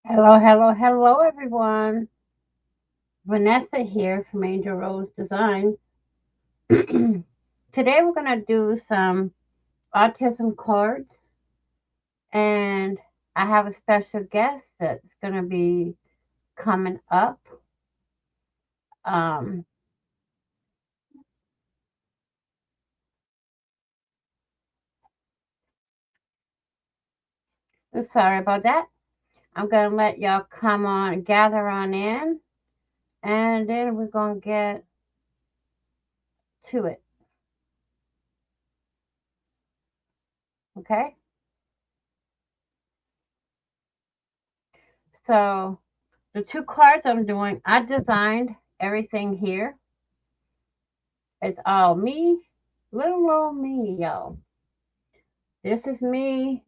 Hello, hello, hello, everyone. Vanessa here from Angel Rose Designs. Today we're going to do some autism cards, and I have a special guest that's going to be coming up. Um, Sorry about that. I'm going to let y'all come on, gather on in, and then we're going to get to it. Okay? So, the two cards I'm doing, I designed everything here. It's all me, little old me, y'all. This is me.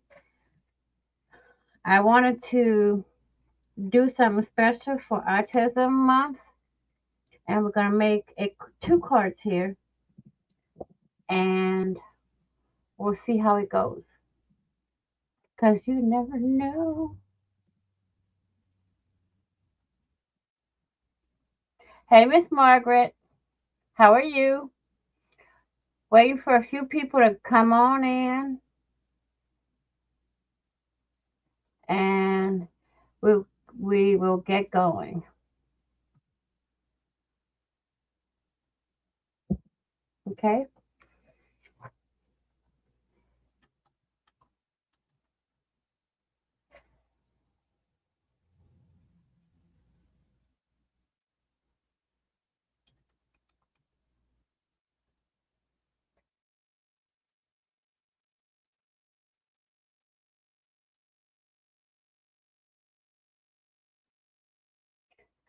I wanted to do something special for Autism Month, and we're gonna make two cards here, and we'll see how it goes. Cause you never know. Hey, Miss Margaret, how are you? Waiting for a few people to come on in, and we we will get going. Okay.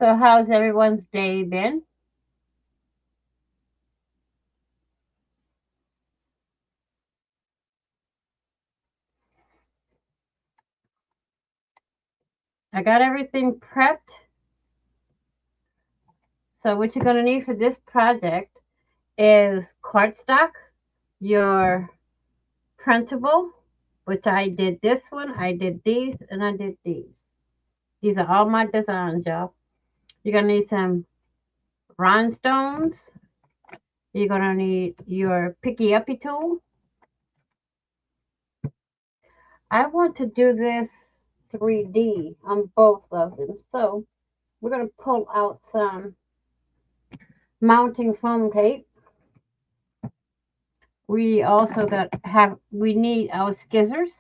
So, how's everyone's day been? I got everything prepped. So what you're going to need for this project is cardstock, your printable, which I did this one, I did these, and I did these. These are all my designs, y'all. You're going to need some rhinestones. You're going to need your picky uppy tool. I want to do this 3D on both of them. So we're going to pull out some mounting foam tape. We also we need our scissors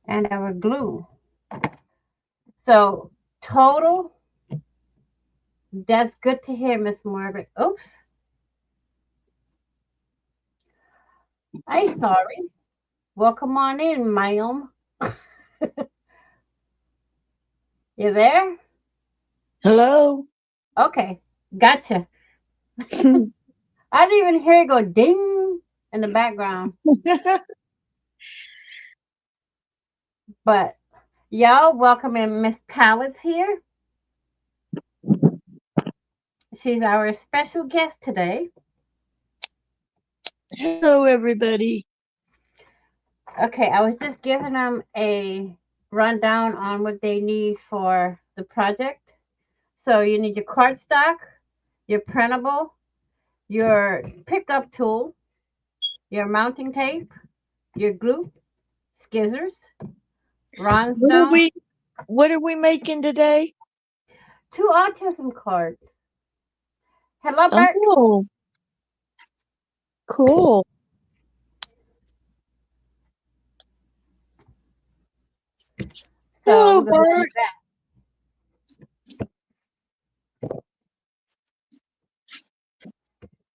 and our glue. So total, that's good to hear, Miss Margaret. Oops, I'm sorry. Welcome on in, ma'am. You there? Hello. Okay, gotcha. I didn't even hear it go ding in the background, but y'all welcome in Miss Pallets here. She's our special guest today. Hello, everybody. Okay, I was just giving them a rundown on what they need for the project. So you need your cardstock, your printable, your pickup tool, your mounting tape, your glue, scissors, What are rhinestone, we what are we making today? two autism cards. Hello, Bert. Oh, cool. So Hello, we're gonna do Bart. that.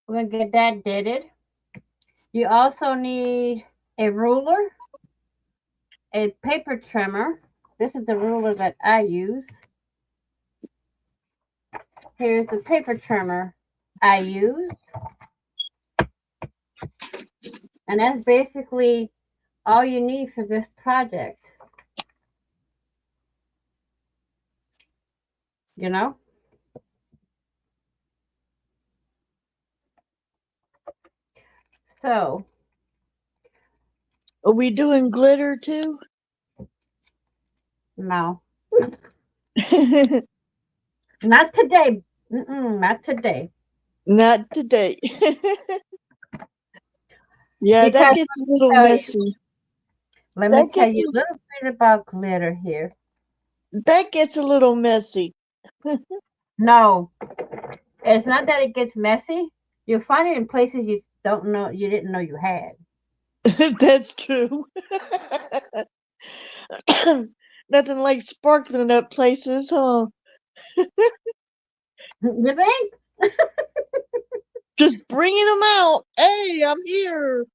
We're gonna get that dated. You also need a ruler, a paper trimmer. This is the ruler that I use. Here's the paper trimmer I use, and that's basically all you need for this project. You know. So Are we doing glitter too? No, not today. Not today. Not today. Yeah, that Because gets a little tell you, messy. let me That tell gets you a little bit about glitter here. that gets a little messy. No, it's not that it gets messy. You'll find it in places you don't know, you didn't know you had. That's true. Nothing like sparkling up places, huh? You think? Just bringing them out. Hey, I'm here.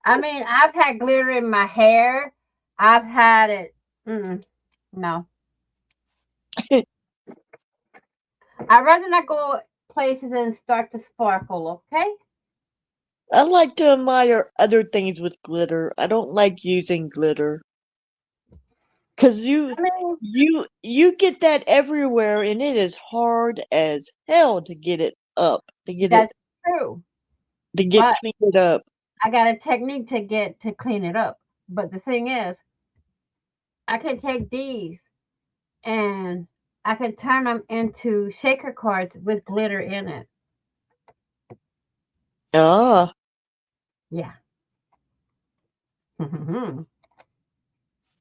I mean, I've had glitter in my hair. I've had it. No, I'd rather not go places and start to sparkle. Okay? I like to admire other things with glitter. I don't like using glitter. Cause I mean, you get that everywhere and it is hard as hell to get it up, that's true. to get But cleaned up. I got a technique to get to clean it up. But the thing is, I can take these and I can turn them into shaker cards with glitter in it. Ah, Yeah.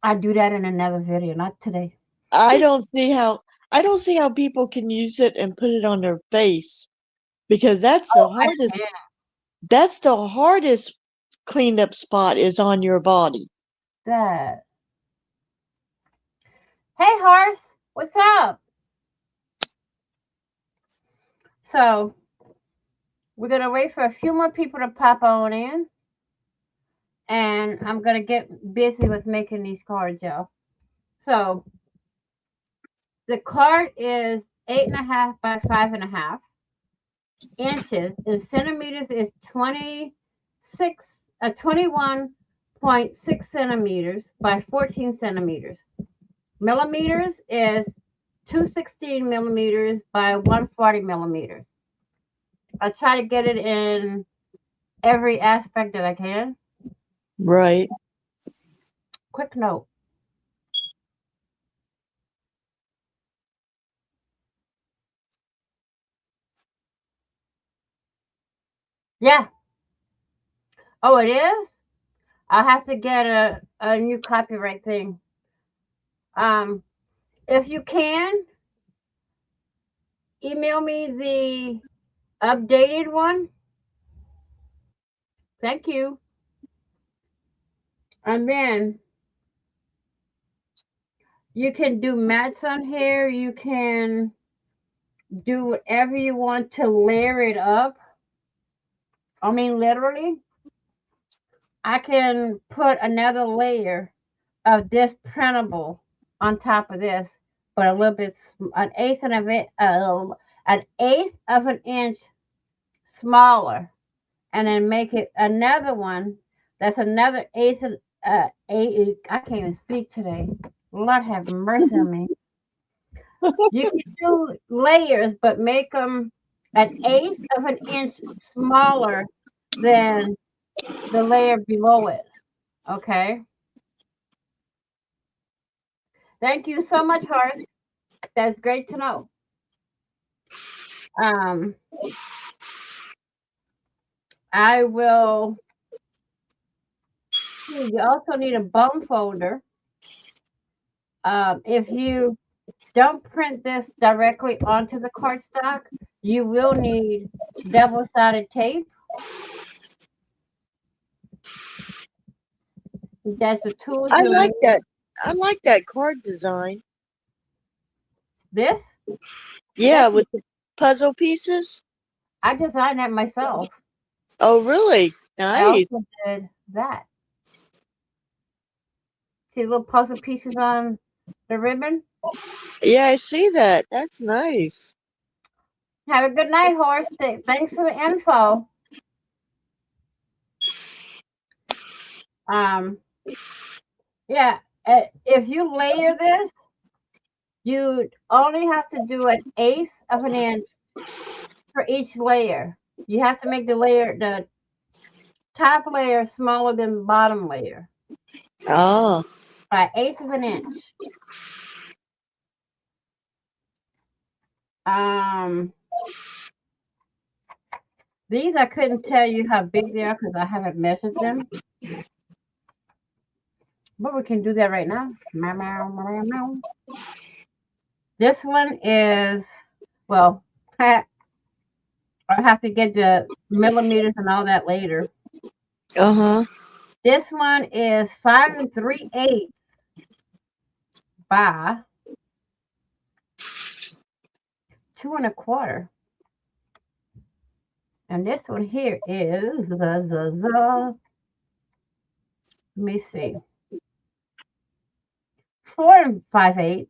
I do that in another video, not today. I don't see how I don't see how people can use it and put it on their face because Oh, I can. that's the hardest cleanup spot is on your body. That. Hey, horse, what's up? So we're gonna wait for a few more people to pop on in, and I'm gonna get busy with making these cards, y'all. So the card is 8.5 by 5.5 inches. In centimeters is 21.6 centimeters by 14 centimeters. Millimeters is 216 millimeters by 140 millimeters. I try to get it in every aspect that I can. Right. Quick note. Yeah. Oh, it is? I'll have to get a new copyright thing. Um, if you can, email me the updated one. Thank you. And then you can do mats on here. You can do whatever you want to layer it up. I mean, literally, I can put another layer of this printable on top of this, but a little bit, an eighth of an inch smaller, and then make it another one that's another eighth of eight. I can't even speak today. Lord have mercy on me. You can do layers, but make them an eighth of an inch smaller than the layer below it. Okay. Thank you so much, Horace. That's great to know. Um, I will. You also need a bone folder. If you don't print this directly onto the cardstock, you will need double-sided tape. That's the tools I you'll like need. that. I like that card design. This, Yeah, that's with the puzzle pieces. I designed that myself. Oh, really? I Nice. also did that. See the little puzzle pieces on the ribbon? Yeah, I see that. That's nice. Have a good night, Horse. Thanks for the info. Um, yeah, if you layer this, you only have to do an eighth of an inch for each layer. You have to make the top layer smaller than the bottom layer. Oh. An eighth of an inch. These I couldn't tell you how big they are because I haven't measured them. But we can do that right now. Meow, meow, meow, meow. This one is, well, I have to get the millimeters and all that later. Uh-huh. This one is 5 3/8 by 2 1/4. And this one here is let me see, 4 5/8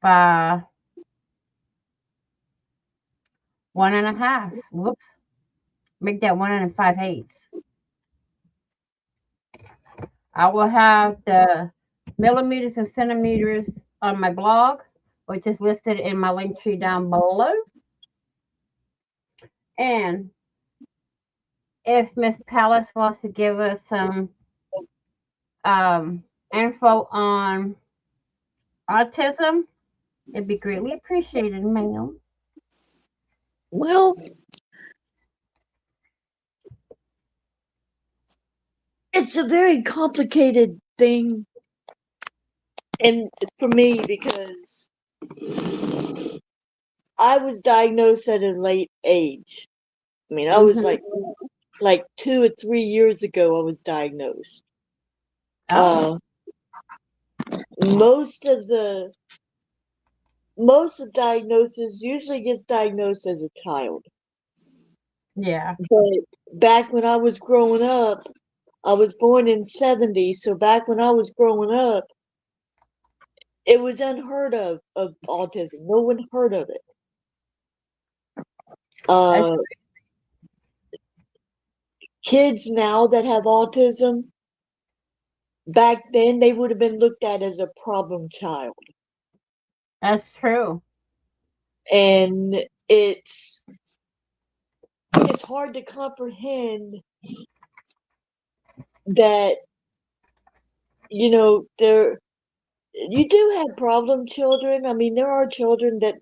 by 1 1/2. Whoops. Make that 1 5/8. I will have the millimeters and centimeters on my blog, which is listed in my link tree down below. And if Miss Palace wants to give us some info on autism, it'd be greatly appreciated, ma'am. Well, it's a very complicated thing, and for me, because I was diagnosed at a late age. I mean, I was Mm-hmm. like 2 or 3 years ago. I was diagnosed. Oh, Most of the diagnosis usually gets diagnosed as a child. yeah, But back when I was growing up, I was born in '70, so back when I was growing up, it was unheard of autism. No one heard of it. that's Uh, Kids now that have autism, back then they would have been looked at as a problem child. true. And it's it's hard to comprehend that, there you do have problem children. I mean, there are children that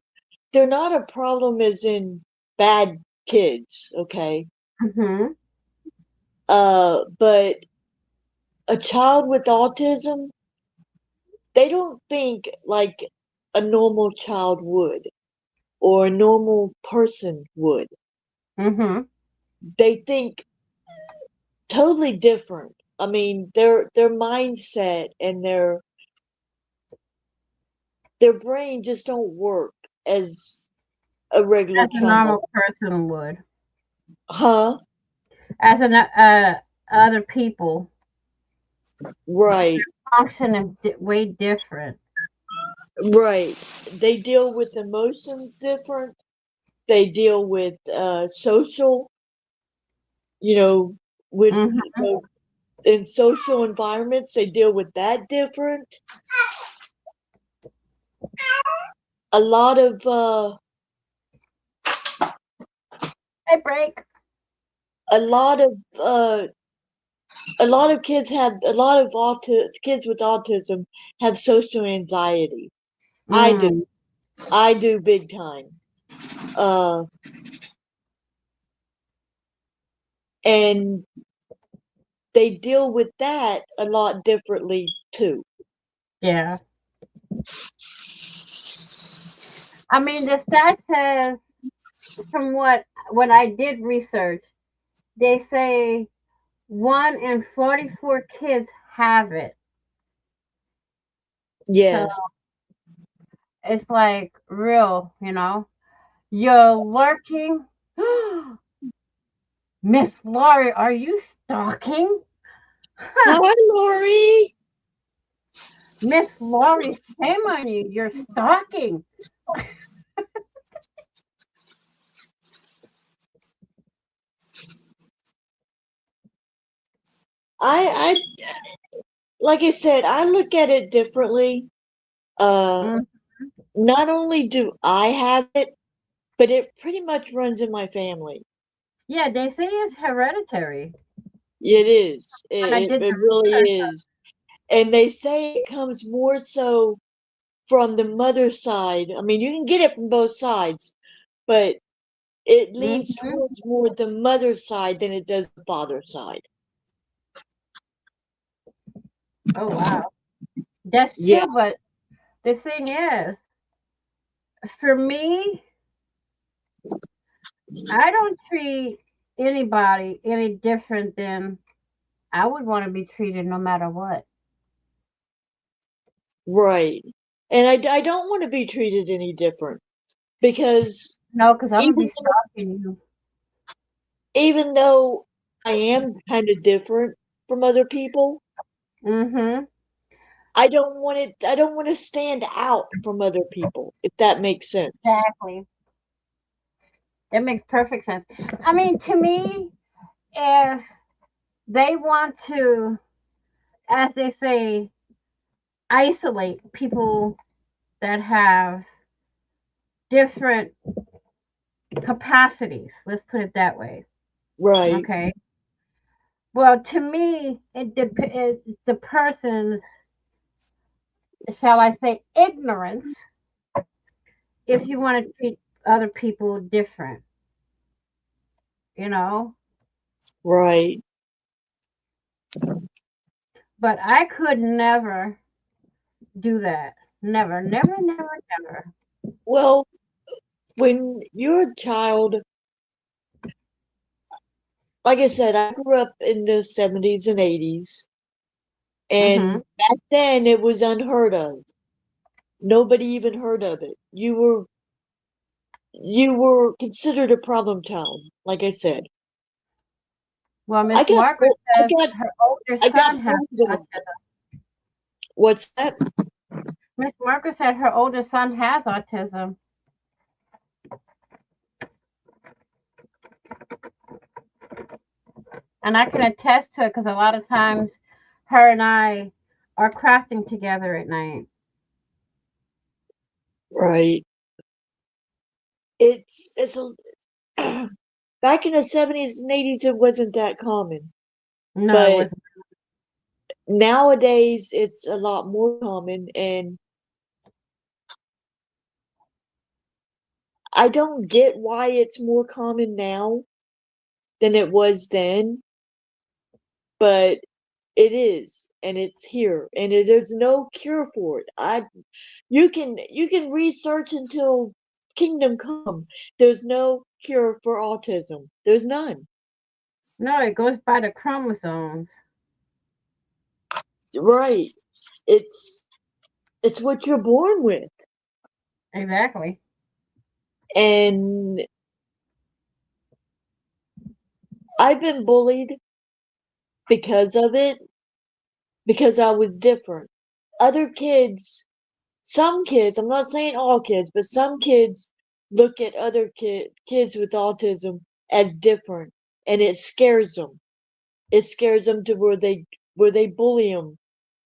they're not a problem as in bad kids, okay? Mm-hmm. But a child with autism, they don't think like a normal child would or a normal person would. Mm-hmm. They think totally different. I mean, their mindset and their brain just don't work as a regular As a child. normal person would. Huh? As an other people Right. function is way different. Right. They deal with emotions different. They deal with social, you know, with Mm-hmm. in social environments, they deal with that different. A lot of Hey, break. a lot of uh kids have a lot of kids with autism have social anxiety. I do. Mm, I do big time. Uh and they deal with that a lot differently too. yeah. I mean, the stat says, from what I did research, they say 1 in 44 kids have it. So Yes. it's like real, You're lurking. Miss Laurie, are you stalking? Hi, Lori. Miss Laurie, shame on you. You're stalking. I like I said, I look at it differently. Uh Mm, Not only do I have it, but it pretty much runs in my family. yeah, they say it's hereditary. It is. When I did It the really research. is. And they say it comes more so from the mother side. I mean, you can get it from both sides, but it leans Mm-hmm. towards more the mother side than it does the father side. Oh wow, that's Yeah, true. But the thing is, for me, I don't treat anybody any different than I would want to be treated, no matter what. right. And I don't want to be treated any different because No, because I'm gonna even be stalking you. even though I am kind of different from other people, Mm-hmm. I don't want to stand out from other people, if that makes sense. Exactly. That makes perfect sense. I mean, to me, if they want to, as they say, isolate people that have different capacities, let's put it that way. Right, Okay. Well, to me, it's the person's, shall I say, ignorance if you want to treat other people different, you know? right. But I could never do that. Never, never, never, never. Well, when you're a child, like I said, I grew up in the 70s and 80s, Mm-hmm. and back then it was unheard of. Nobody even heard of it. You were considered a problem child, like I said. Well, I Miss got Margaret I says got her older I got son has bullied a lot. autism. What's that? Miss Margaret said her older son has autism. And I can attest to it because a lot of times her and I are crafting together at night. Right. It's a back in the 70s and 80s it wasn't that common. No, it But wasn't. nowadays it's a lot more common, and I don't get why it's more common now than it was then, but it is, and it's here, and there's no cure for it. I you can research until kingdom come. There's no cure for autism. There's none. No, it goes by the chromosomes. Right. It's it's what you're born with. Exactly. And I've been bullied because of it, because I was different. Other kids, some kids, I'm not saying all kids, but some kids look at other kids with autism as different, and it scares them. It scares them to where they bully them,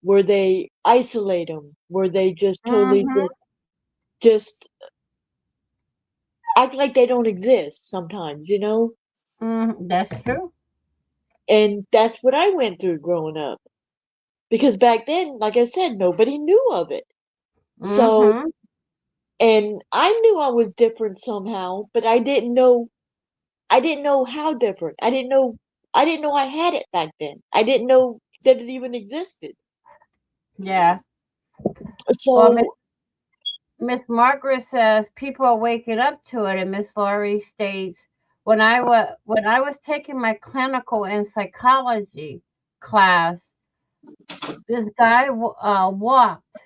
where they isolate them, where they just totally Mm-hmm. just act like they don't exist sometimes, you know? Mm-hmm. That's true. And that's what I went through growing up. Because back then, like I said, nobody knew of it. So, Mm-hmm. and I knew I was different somehow, but I didn't know how different. I didn't know I had it back then. I didn't know that it even existed. Yeah. Well, So, Miss Margaret says people are waking up to it, and Miss Laurie states when I was taking my clinical and psychology class, this guy walked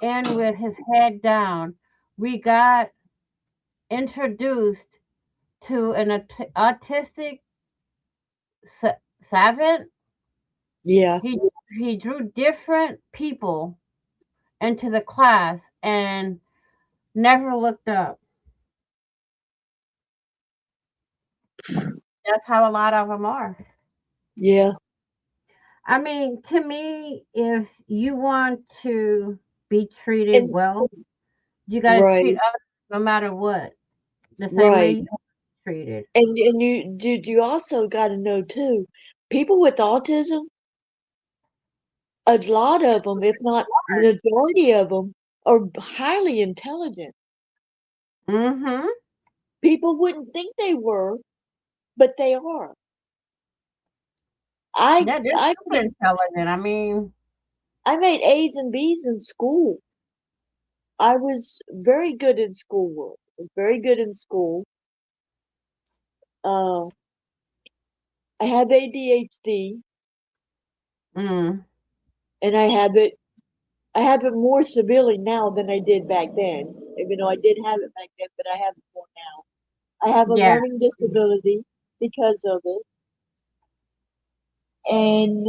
in with his head down. We got introduced to an autistic savant. yeah, He drew different people into the class and never looked up. That's how a lot of them are. yeah. I mean, to me, if you want to be treated And well, you got to treat right, others no matter what, the same way right. you want to be treated. And you also got to know too. People with autism, a lot of them, if not the majority of them, are highly intelligent. Mm-hmm. People wouldn't think they were, but they are. I Yeah, they're I super intelligent. I mean, I made A's and B's in school. I was very good in schoolwork. Very good in school. Uh, I have ADHD, mm, and I have it more severely now than I did back then. Even though I did have it back then, but I have it more now. I have a yeah. learning disability because of it, and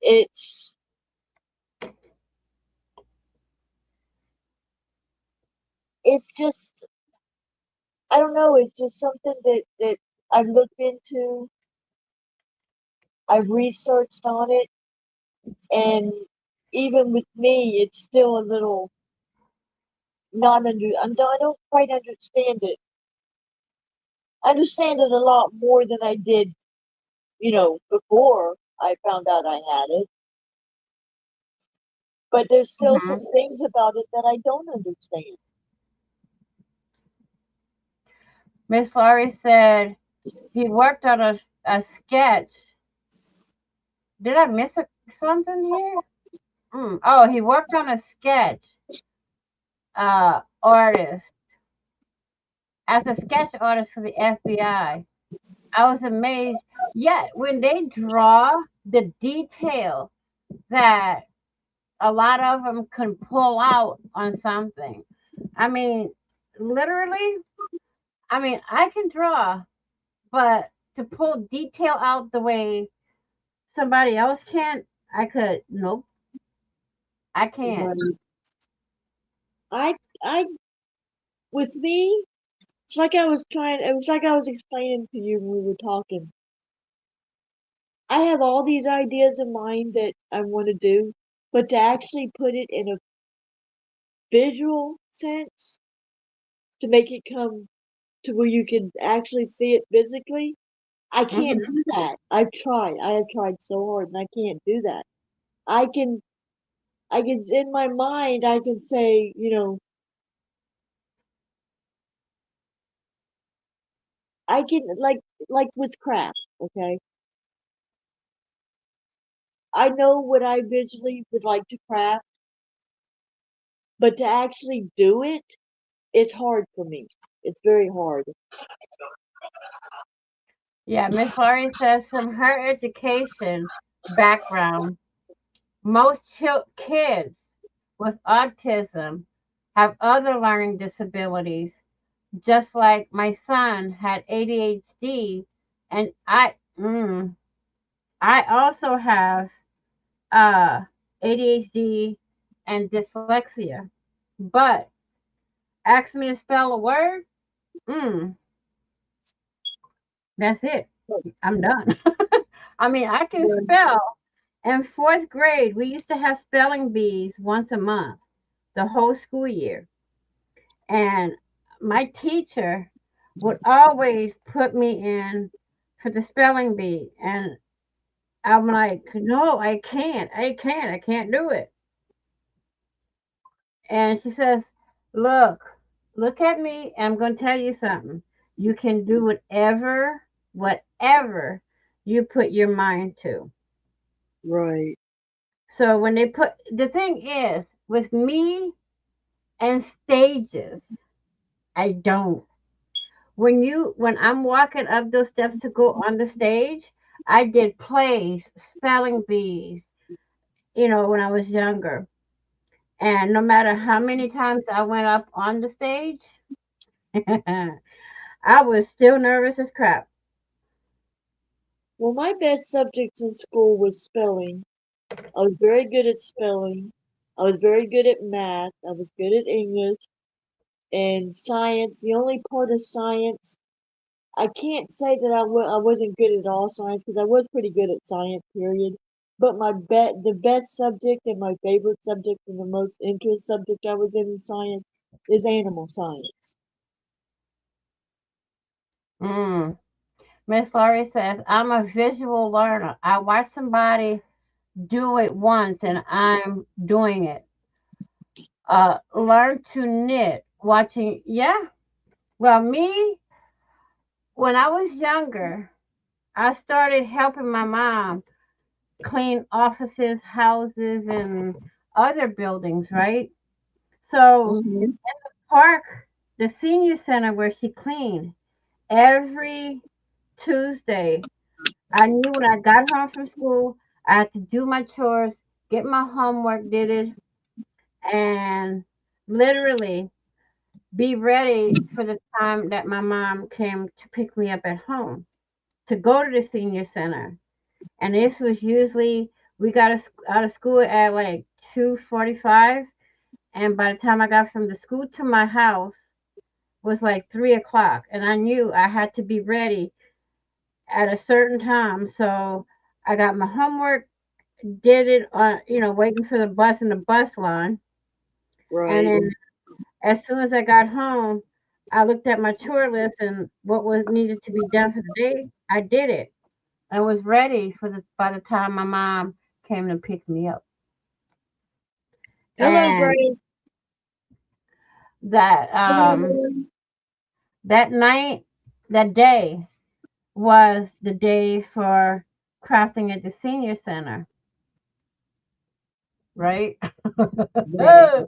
it's it's just I don't know. It's just something that I've looked into. I've researched on it, and even with me, it's still a little not under. I don't quite understand it. I understand it a lot more than I did, before I found out I had it. But there's still Mm-hmm. some things about it that I don't understand. Miss Laurie said he worked on a sketch. Did I miss something here? Oh, he worked on a sketch artist as a sketch artist for the FBI. I was amazed. Yet when they draw the detail that a lot of them can pull out on something. I mean, literally, I mean, I can draw, but to pull detail out the way somebody else can, I could, nope, I can't. Right. I, I, with me, it was like I was explaining to you when we were talking. I have all these ideas in mind that I want to do, but to actually put it in a visual sense, to make it come to where you can actually see it physically, I can't Hmm. do that. I've tried. I have tried so hard and I can't do that. I can, in my mind, I can say, I can, like with craft, okay? I know what I visually would like to craft, but to actually do it, it's hard for me. It's very hard. Yeah, Miss Laurie says from her education background, most kids with autism have other learning disabilities, just like my son had ADHD, and I also have uh, ADHD and dyslexia. But ask me to spell a word, mm, that's it. I'm done. I mean, I can Yeah. spell. In fourth grade, we used to have spelling bees once a month, the whole school year. And my teacher would always put me in for the spelling bee. And I'm like, no, I can't do it. And she says, look at me. And I'm going to tell you something. You can do whatever you put your mind to. Right. So when they put, the thing is, with me and stages, I don't. When I'm walking up those steps to go on the stage, I did plays, spelling bees, when I was younger. And no matter how many times I went up on the stage, I was still nervous as crap. Well, my best subjects in school was spelling. I was very good at spelling. I was very good at math. I was good at English and science. The only part of science, I can't say that I wasn't good at all science because I was pretty good at science, period. But the best subject and my favorite subject and the most interest subject I was in science is animal science. Mm. Miss Laurie says, I'm a visual learner. I watch somebody do it once and I'm doing it. Learn to knit, watching. Yeah. Well, me, when I was younger, I started helping my mom clean offices, houses, and other buildings, right? So, Mm-hmm. park, the senior center where she cleaned, every Tuesday, I knew when I got home from school, I had to do my chores, get my homework, did it, and literally be ready for the time that my mom came to pick me up at home to go to the senior center. And this was usually we got out of school at like 2:45, and by the time I got from the school to my house was like 3 o'clock, and I knew I had to be ready at a certain time. So I got my homework, did it on, waiting for the bus in the bus line, and Right. then as soon as I got home, I looked at my chore list and what was needed to be done for the day. I did it. I was ready for the by the time my mom came to pick me up. Hello, And Brian. that Hello, everyone. that night, that day was the day for crafting at the senior center, right? Right.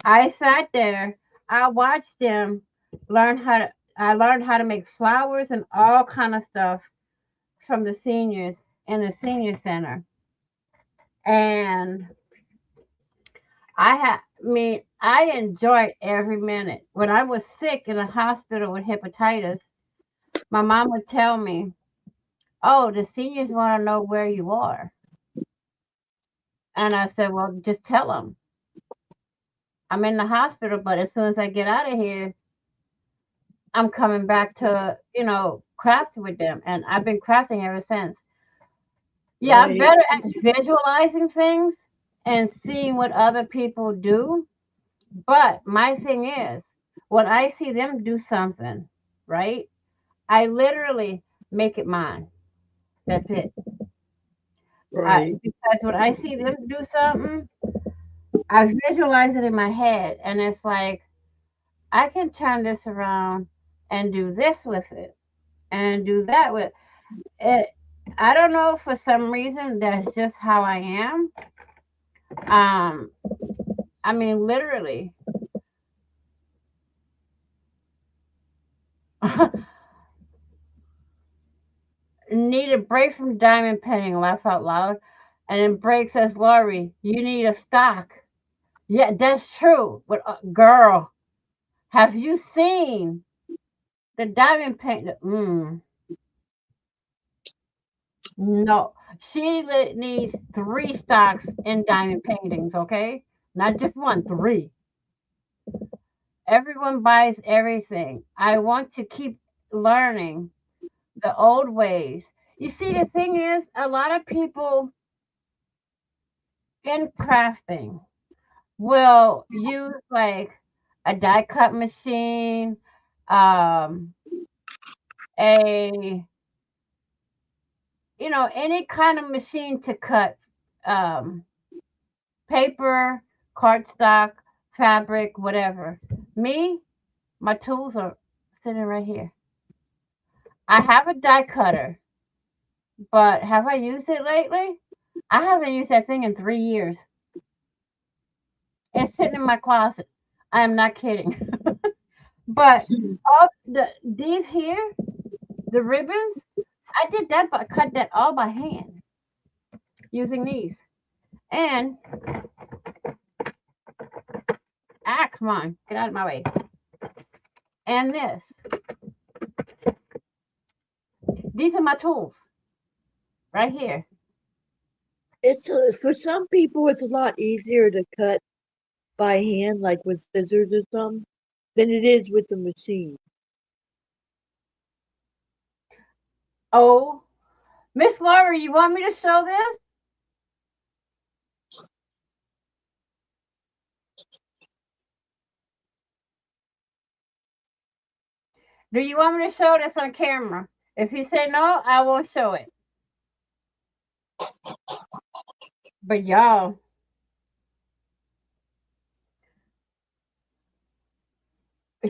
I sat there, I watched them learn how to I learned how to make flowers and all kind of stuff from the seniors in the senior center. And I enjoyed every minute. When I was sick in the hospital with hepatitis, my mom would tell me, "Oh, the seniors want to know where you are." And I said, "Well, just tell them I'm in the hospital, but as soon as I get out of here, I'm coming back to, craft with them." And I've been crafting ever since. Yeah, I'm Right. better at visualizing things and seeing what other people do. But my thing is, when I see them do something, right, I literally make it mine. That's it. Right. Because when I see them do something, I visualize it in my head, and it's like I can turn this around and do this with it, and do that with it. I don't know, for some reason that's just how I am. Um, I mean, literally, need a break from diamond painting. Laugh out loud, and then break says, "Lori, you need a stock." Yeah, that's true. But girl, have you seen the diamond paint? No, she needs 3 stocks in diamond paintings. Okay, not just one, three. Everyone buys everything. I want to keep learning the old ways. You see, the thing is, a lot of people in crafting will use like a die cut machine, um, a any kind of machine to cut um, paper, cardstock, fabric, whatever. Me, my tools are sitting right here. I have a die cutter, but have I used it lately? I haven't used that thing in 3 years. It's sitting in my closet. I am not kidding. But all these here, the ribbons, I did that, but cut that all by hand using these. And come on, get out of my way. And this. These are my tools right here. It's for some people, it's a lot easier to cut by hand, like with scissors or something, than it is with the machine. Oh, Miss Laura, you want me to show this? Do you want me to show this on camera? If you say no, I won't show it. But y'all,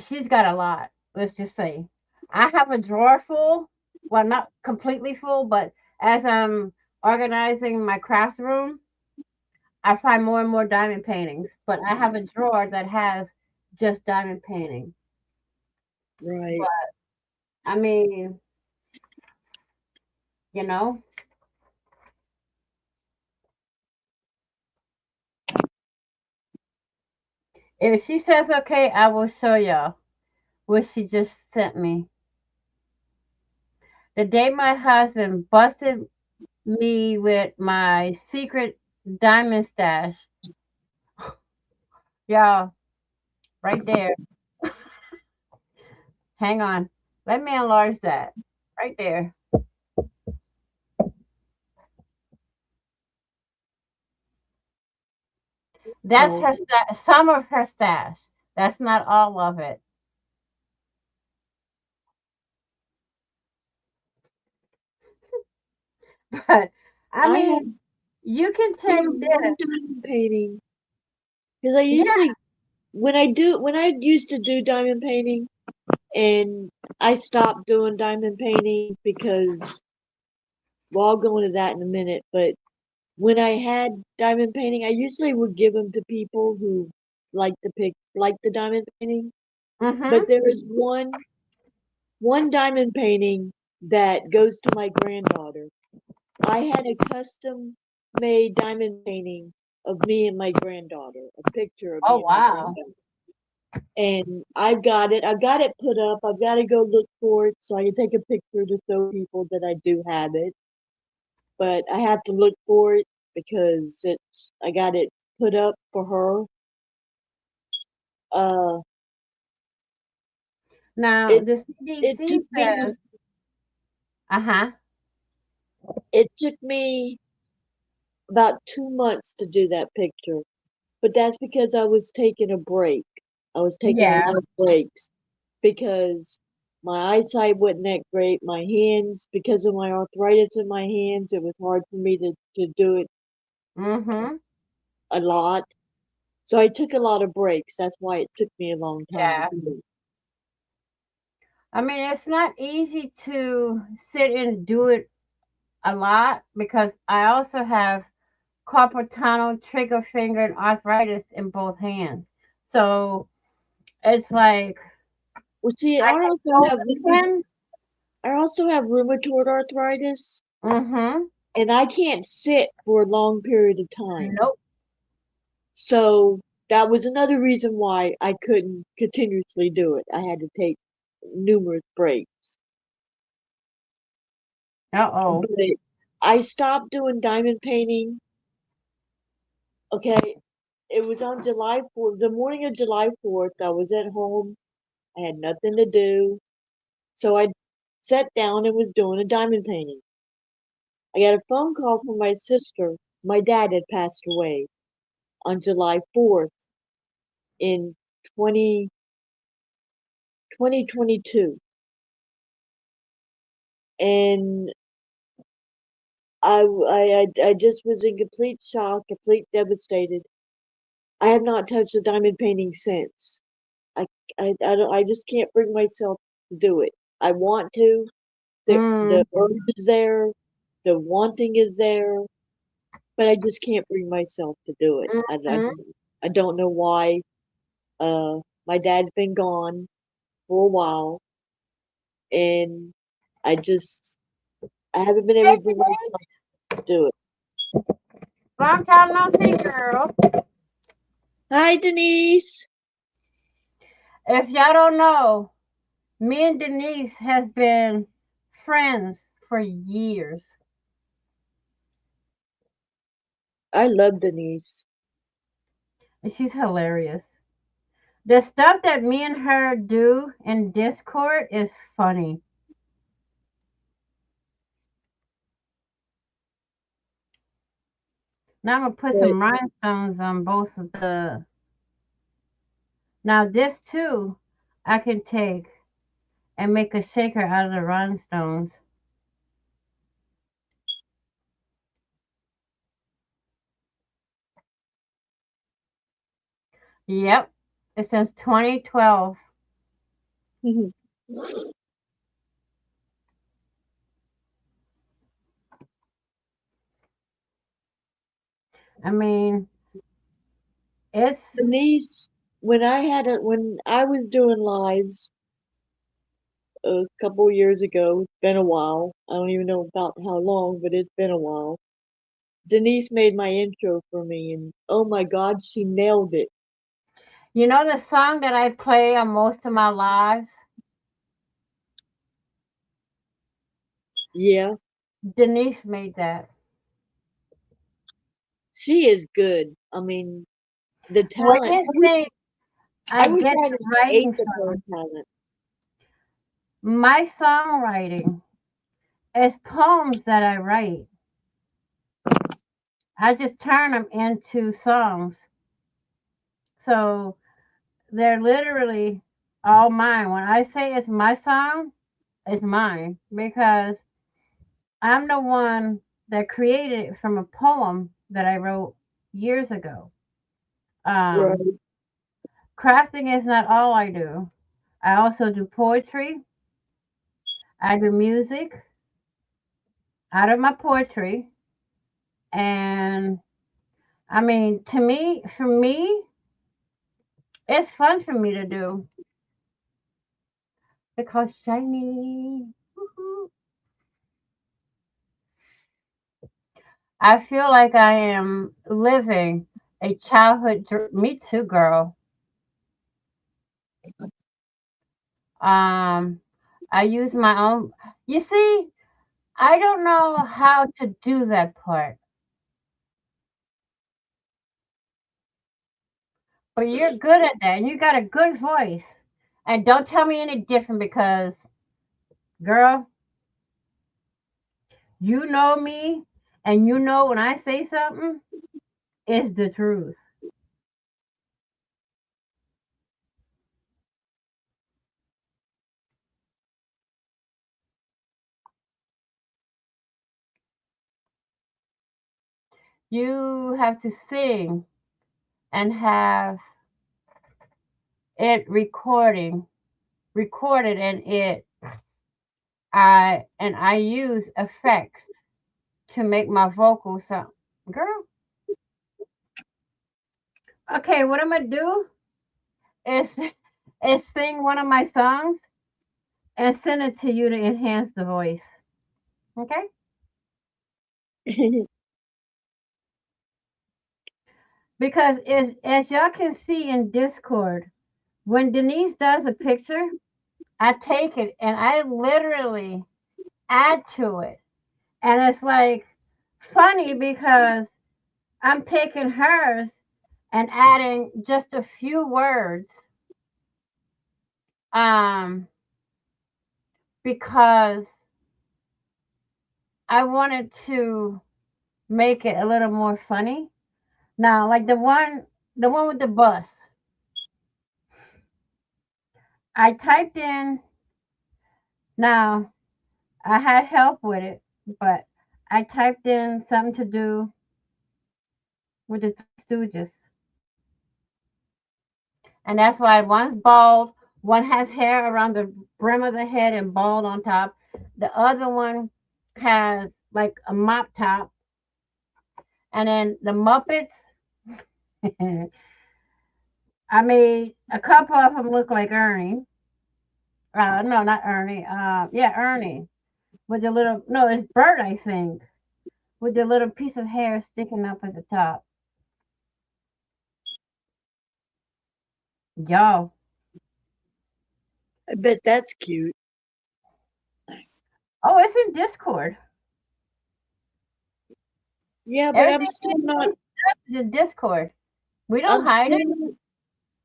she's got a lot. Let's just say. I have a drawer full. Well, not completely full, but as I'm organizing my craft room, I find more and more diamond paintings. But I have a drawer that has just diamond painting. Right. But I mean, you know, if she says okay, I will show y'all what she just sent me. The day my husband busted me with my secret diamond stash. Y'all, right there. Hang on. Let me enlarge that. Right there. That's Oh, her some of her stash. That's not all of it. But I I have mean, you can I take have this. one diamond painting because I Yeah. usually when I used to do diamond painting and I stopped doing diamond painting because well I'll go into that in a minute, but when I had diamond painting, I usually would give them to people who like the diamond painting. But Mm-hmm. there is one diamond painting that goes to my granddaughter. I had a custom made diamond painting of me and my granddaughter, a picture of Oh me and my wow. granddaughter. And I've got it. I've got it put up. I've got to go look for it so I can take a picture to show people that I do have it. But I have to look for it because I got it put up for her. Uh, Now it the it CDC took says, me uh-huh. it took me about 2 months to do that picture, but that's because I was taking a break. I was taking a Yeah. lot of breaks because my eyesight wasn't that great. My hands, because of my arthritis in my hands, it was hard for me to do it Mm-hmm. a lot. So I took a lot of breaks. That's why it took me a long time to Yeah. do it. I mean, it's not easy to sit and do it a lot because I also have carpal tunnel, trigger finger, and arthritis in both hands. So it's like Well, see, I can go weekend. I also have rheumatoid arthritis, Mm-hmm. and I can't sit for a long period of time. Nope. So that was another reason why I couldn't continuously do it. I had to take numerous breaks. Uh-oh. But I stopped doing diamond painting. Okay, it was on July 4th, the morning of July 4th. I was at home. I had nothing to do. So I sat down and was doing a diamond painting. I got a phone call from my sister. My dad had passed away on July 4th in 2022. And I just was in complete shock, complete devastated. I have not touched a diamond painting since. I, I just can't bring myself to do it. I want to. The Mm, urge is there, the wanting is there, but I just can't bring myself to do it. mm-hmm. I don't know why. My dad's been gone for a while, and I just I haven't been able Hey, to bring myself Denise. to do it. Long time no see, girl. Hi, Denise. If y'all don't know, me and Denise has been friends for years. I love Denise. And she's hilarious. The stuff that me and her do in Discord is funny. Now I'm gonna put But some rhinestones on both of the. Now this too, I can take and make a shaker out of the rhinestones. Yep, it says 2012. I mean, it's Denise, when I was doing lives a couple years ago, it's been a while. I don't even know about how long, but it's been a while. Denise made my intro for me, and oh my God, she nailed it. you know the song that I play on most of my lives. Yeah, Denise made that. she is good. I mean, the Where do talent. you think I I wish get I the had an writing eighth of her from? talent. My songwriting is poems that I write. I just turn them into songs. So they're literally all mine. When I say it's my song, it's mine because I'm the one that created it from a poem that I wrote years ago. Um, Right. Crafting is not all I do. I also do poetry. I do music out of my poetry. And I mean, to me, for me, it's fun for me to do because shiny. Woohoo. I feel like I am living a childhood. Me too, girl. Um, I use my own. You see, I don't know how to do that part, but you're good at that, and you got a good voice. And don't tell me any different because, girl, you know me, and you know when I say something, it's the truth. You have to sing and have it recorded, and I use effects to make my vocals sound. Girl, okay, what I'm gonna do is is sing one of my songs and send it to you to enhance the voice. Okay? Because as y'all can see in Discord, when Denise does a picture, I take it and I literally add to it. And it's like funny because I'm taking hers and adding just a few words. Um, because I wanted to make it a little more funny. Now, like the one with the bus, I typed in. Now, I had help with it, but I typed in something to do with the Three Stooges, and that's why one's bald, one has hair around the brim of the head and bald on top. The other one has like a mop top, and then the Muppets. I made a couple of them look like Ernie. No, not Ernie. Yeah, Ernie with the little. No, it's Bert, I think, with the little piece of hair sticking up at the top. Yo, I bet that's cute. oh, it's in Discord. Yeah, but Everything is in Discord. We don't I'm hide it. still,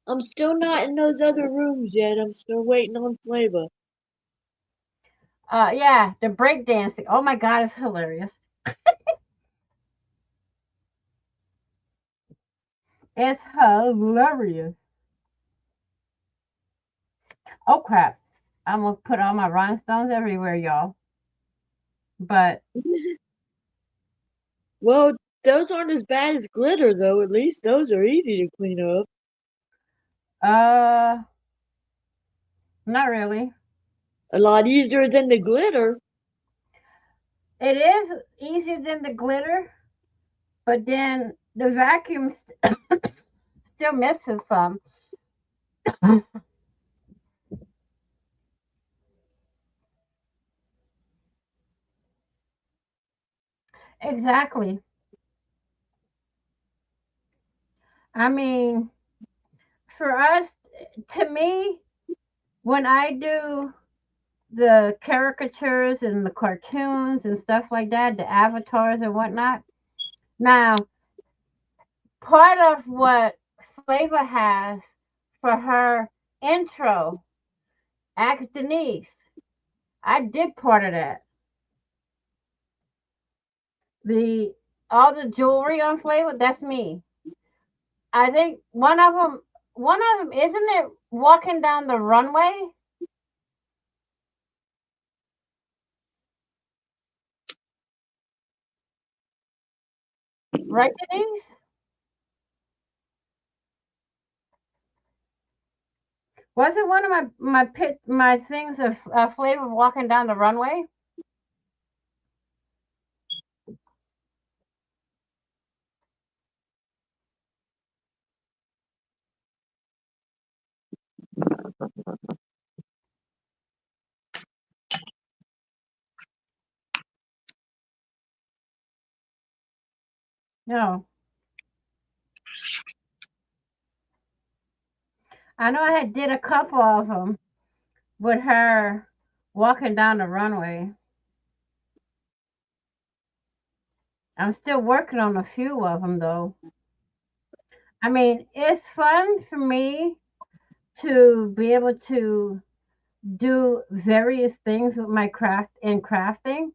I'm still not in those other rooms yet. I'm still waiting on Flavor. Yeah, the breakdancing. Oh my god, it's hilarious. It's hilarious. Oh crap. I'm gonna put all my rhinestones everywhere, y'all. But Well, those aren't as bad as glitter, though. At least those are easy to clean up. uh, not really. A lot easier than the glitter. It is easier than the glitter, but then the vacuum still misses some. Exactly. I mean, for us, to me, when I do the caricatures and the cartoons and stuff like that, the avatars and whatnot. Now, part of what Flavor has for her intro, Ask Denise, I did part of that. The all the jewelry on Flavor, that's me. I think one of them, isn't it walking down the runway, right, Denise? Wasn't one of my things of Flavor walking down the runway? No, I know I had did a couple of them with her walking down the runway. I'm still working on a few of them though. I mean, it's fun for me to be able to do various things with my craft in crafting,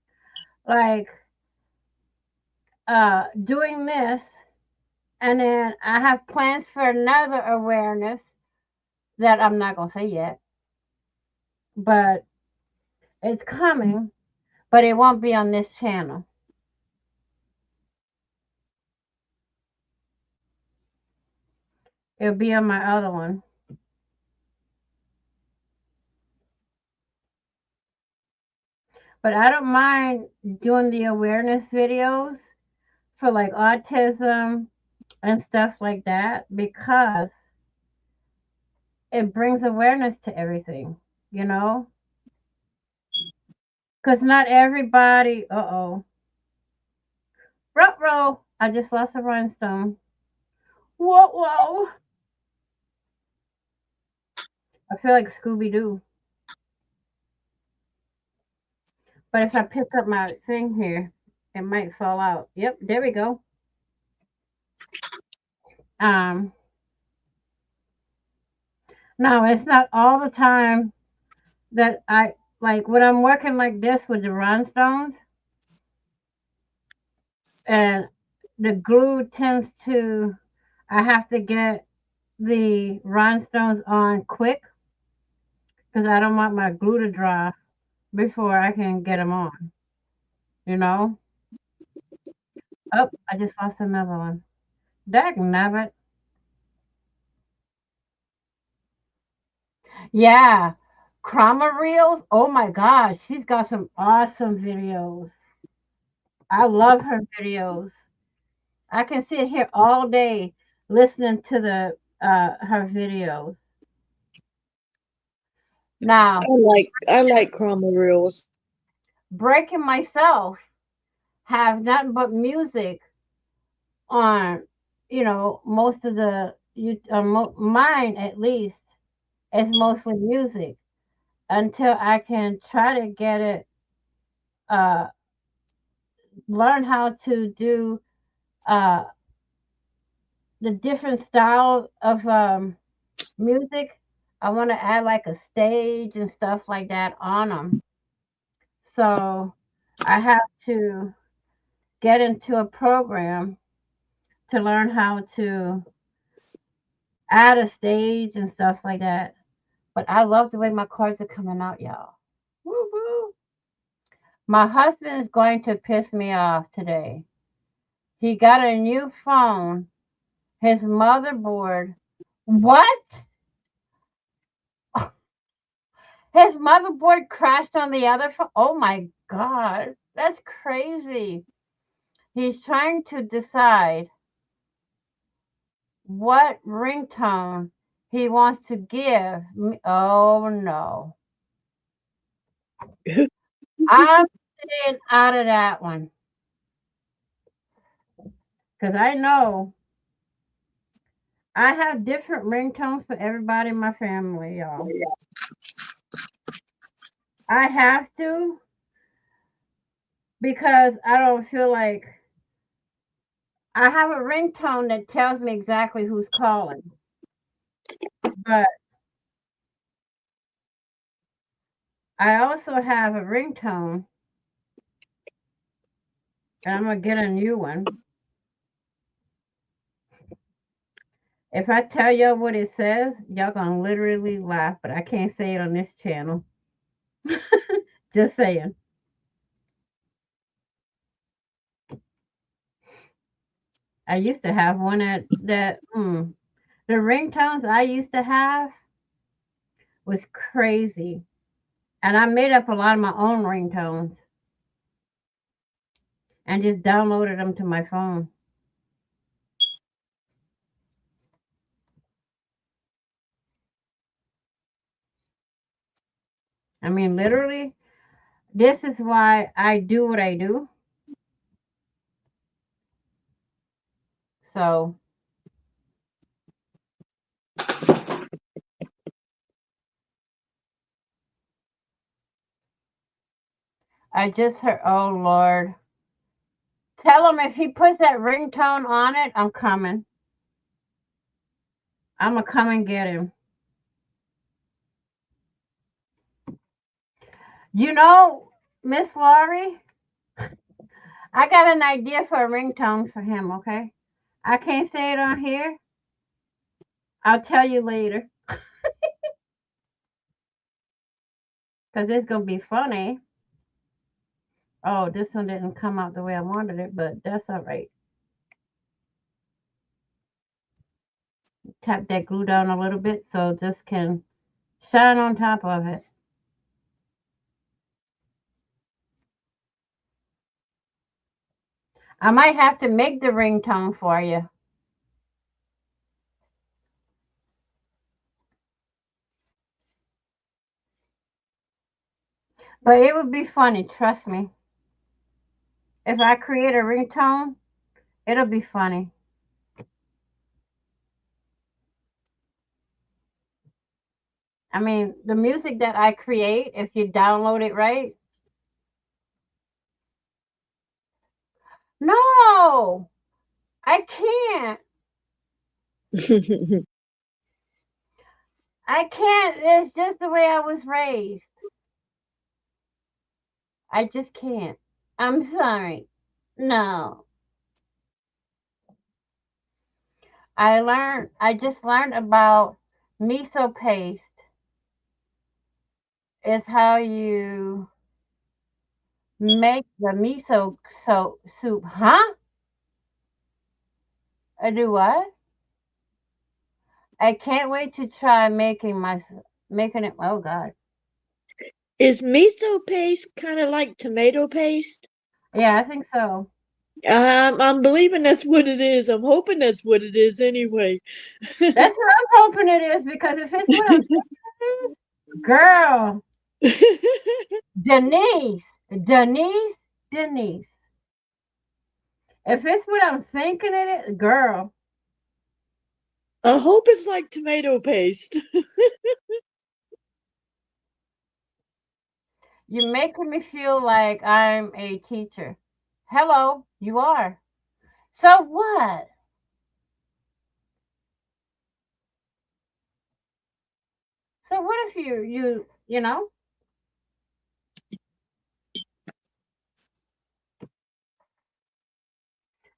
like doing this, and then I have plans for another awareness that I'm not gonna say yet, but it's coming, but it won't be on this channel. It'll be on my other one. But I don't mind doing the awareness videos for like autism and stuff like that because it brings awareness to everything, you know? Because not everybody, row, I just lost a rhinestone. Whoa, whoa. I feel like Scooby Doo. But if I pick up my thing here, it might fall out. Yep, there we go. Um, no, it's not all the time that I like when I'm working like this with the rhinestones and the glue tends to, I have to get the rhinestones on quick because I don't want my glue to dry before I can get them on, you know? Oh, I just lost another one. Dag nabbit. Yeah. Chroma Reels. Oh my gosh. She's got some awesome videos. I love her videos. I can sit here all day listening to the her videos. Now, I like chroma reels. breaking myself have nothing but music on, most of the mine at least is mostly music until I can try to get it uh learn how to do uh the different style of music. I want to add like a stage and stuff like that on them. So I have to get into a program to learn how to add a stage and stuff like that. But I love the way my cards are coming out, y'all. Woo-hoo. My husband is going to piss me off today. He got a new phone. His motherboard. What? His motherboard crashed on the other phone. Oh my God. That's crazy. He's trying to decide what ringtone he wants to give me. Oh no. I'm staying out of that one. Because I know I have different ringtones for everybody in my family, y'all. I have to because I don't feel like I have a ringtone that tells me exactly who's calling. But I also have a ringtone, and I'm going to get a new one. If I tell y'all what it says, y'all going to literally laugh, but I can't say it on this channel. Just saying. I used to have one the ringtones I used to have was crazy. And I made up a lot of my own ringtones and just downloaded them to my phone. I mean, literally, this is why I do what I do. So I just heard, oh Lord. Tell him if he puts that ringtone on it, I'm coming. I'm going to come and get him. You know, Miss Laurie, I got an idea for a ringtone for him, okay? I can't say it on here. I'll tell you later. Because it's going to be funny. Oh, this one didn't come out the way I wanted it, but that's all right. Tap that glue down a little bit so this can shine on top of it. I might have to make the ringtone for you. But it would be funny, trust me. If I create a ringtone, it'll be funny. I mean, the music that I create, if you download it right. No, I can't. I can't. It's just the way I was raised. I just can't. I'm sorry. No. I just learned about miso paste is how you make the soup. Huh? I do what? I can't wait to try making it. Oh God. Is miso paste kind of like tomato paste? Yeah, I think so. I'm believing that's what it is. I'm hoping that's what it is anyway. That's what I'm hoping it is because if it's what I'm thinking it is, girl, Denise, Denise, Denise. If it's what I'm thinking it is, girl, I hope it's like tomato paste. you're making me feel like I'm a teacher. Hello, you are. So what? So what if you know?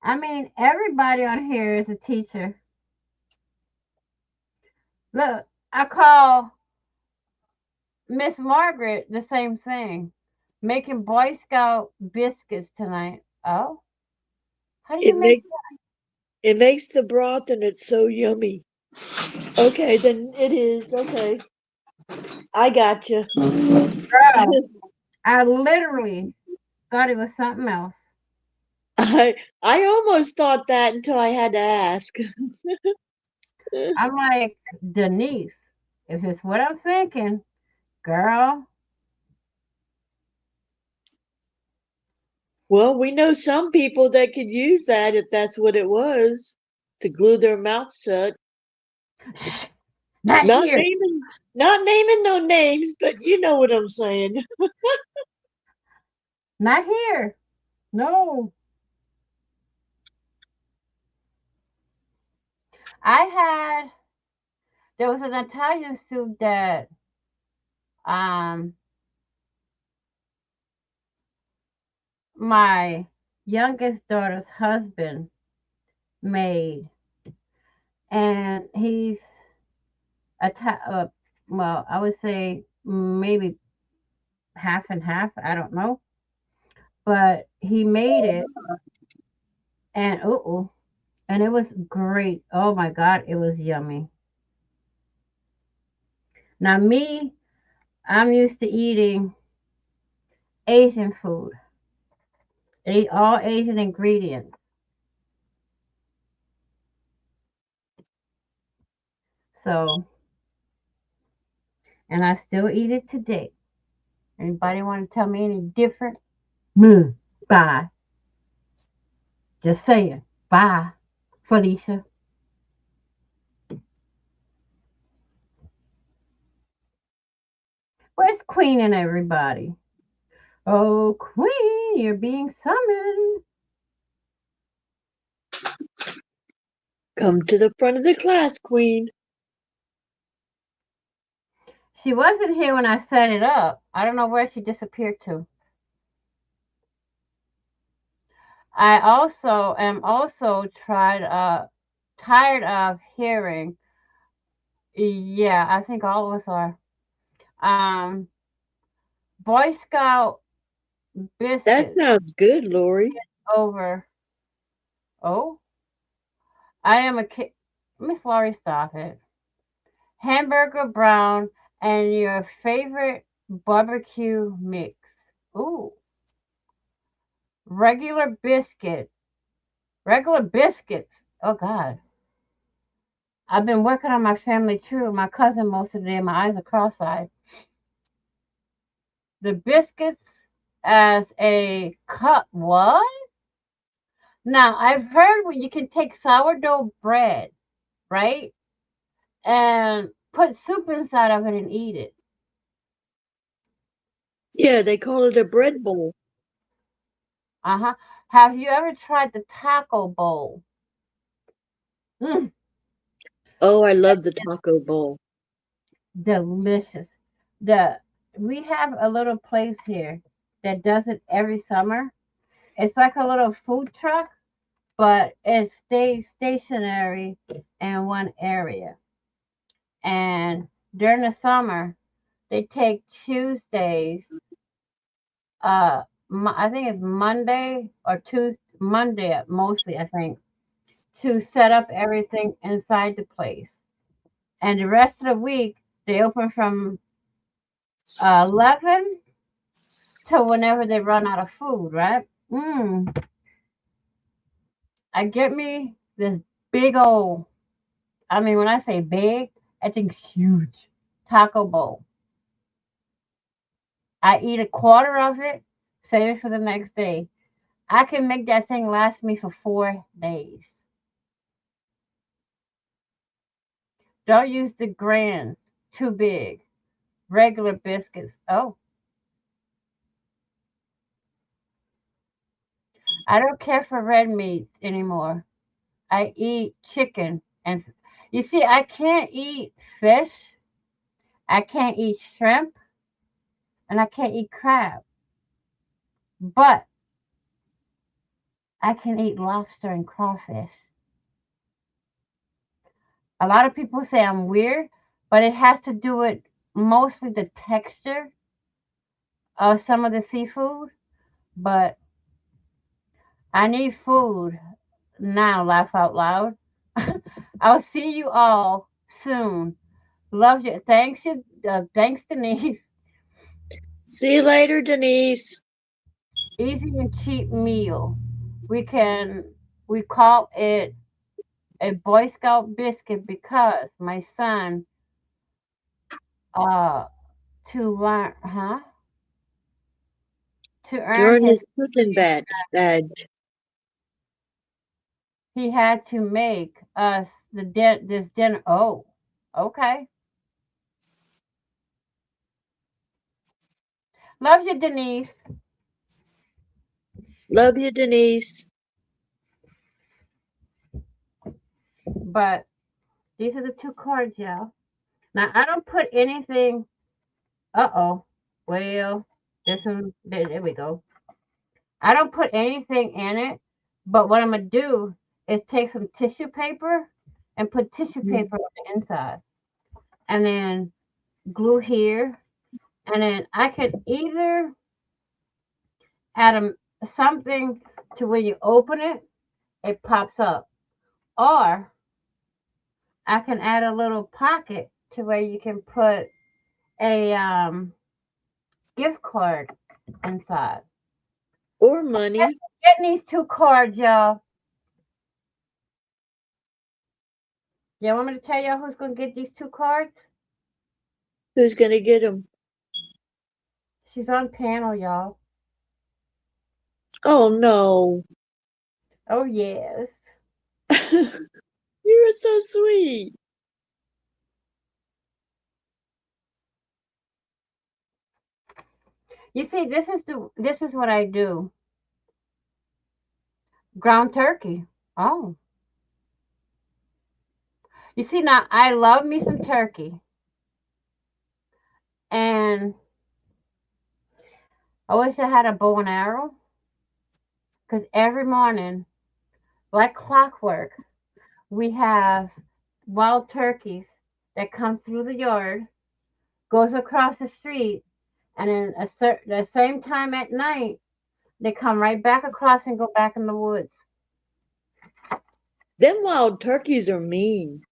I mean, everybody on here is a teacher. Look, I call Miss Margaret, the same thing. Making Boy Scout biscuits tonight. Oh, how do It you make makes it makes the broth and it's so yummy. Okay, then it is. Okay. I got you. that? I literally thought it was something else. I almost thought that until I had to ask. I'm like, Denise, if it's what I'm thinking, girl, Well, we know some people that could use that if that's what it was to glue their mouth shut. not Not here, naming not naming no names, but you know what I'm saying. not here. No, I had, there was an Italian soup that um my youngest daughter's husband made, and he's well, I would say maybe half and half. I don't know, but he made it, and and it was great. Oh my God, it was yummy. Now me, I'm used to eating Asian food. Eat all Asian ingredients. So, and I still eat it today. Anybody want to tell me any different? Mm, bye. Just saying. Bye, Felicia. Where's Queen and everybody? Oh, Queen, you're being summoned. Come to the front of the class, Queen. She wasn't here when I set it up. I don't know where she disappeared to. I also am also tired of hearing. Yeah, I think all of us are. Um, Boy Scout That biscuits sounds good, Lori. over. Oh, I am a kid. Miss Laurie, stop it. Hamburger brown and your favorite barbecue mix. Ooh, regular biscuit. Regular biscuits. Oh God. I've been working on my family tree with my cousin most of the day. My eyes are cross-eyed. The biscuits as a cup. What? Now I've heard when you can take sourdough bread, right, and put soup inside of it and eat it. Yeah, they call it a bread bowl. Uh huh. Have you ever tried the taco bowl? Mm, Oh, I love the taco bowl. delicious. The We have a little place here that does it every summer. It's like a little food truck, but it stays stationary in one area. And during the summer, they take Tuesdays. I think it's Monday or Tuesday, Monday mostly. I think to set up everything inside the place, and the rest of the week they open from 11 to whenever they run out of food. Right? I get me this big old. I mean, when I say big, I think huge taco bowl. I eat a quarter of it, save it for the next day. I can make that thing last me for 4 days. Don't use the grand, too big. Regular biscuits. Oh, I don't care for red meat anymore. I eat chicken. And you see, I can't eat fish, I can't eat shrimp, and I can't eat crab. But I can eat lobster and crawfish. A lot of people say I'm weird, but it has to do with mostly the texture of some of the seafood, but I need food now, laugh out loud. I'll see you all soon. Love you. Thanks, Denise. See you later, Denise. Easy and cheap meal. We can we call it a Boy Scout biscuit because my son uh to learn to You're earn in his his cooking badge. he had to make us this dinner. Oh, okay. Love you, Denise. Love you, Denise. But these are the two cards, y'all. Now I don't put anything. Uh-oh. Well, this one, there we go. I don't put anything in it, but what I'm going to do is take some tissue paper and put tissue paper on the inside. And then glue here. And then I could either add something to when you open it, it pops up. Or I can add a little pocket to where you can put a gift card inside. Or money. Getting these two cards, y'all. Y'all want me to tell y'all who's going to get these two cards? Who's going to get them? She's on panel, y'all. Oh, no. Oh, yes. You're so sweet. You see, this is what I do. Ground turkey. Oh. You see, now I love me some turkey. And I wish I had a bow and arrow. Because every morning, like clockwork, we have wild turkeys that come through the yard, goes across the street, and then the same time at night, they come right back across and go back in the woods. Them wild turkeys are mean.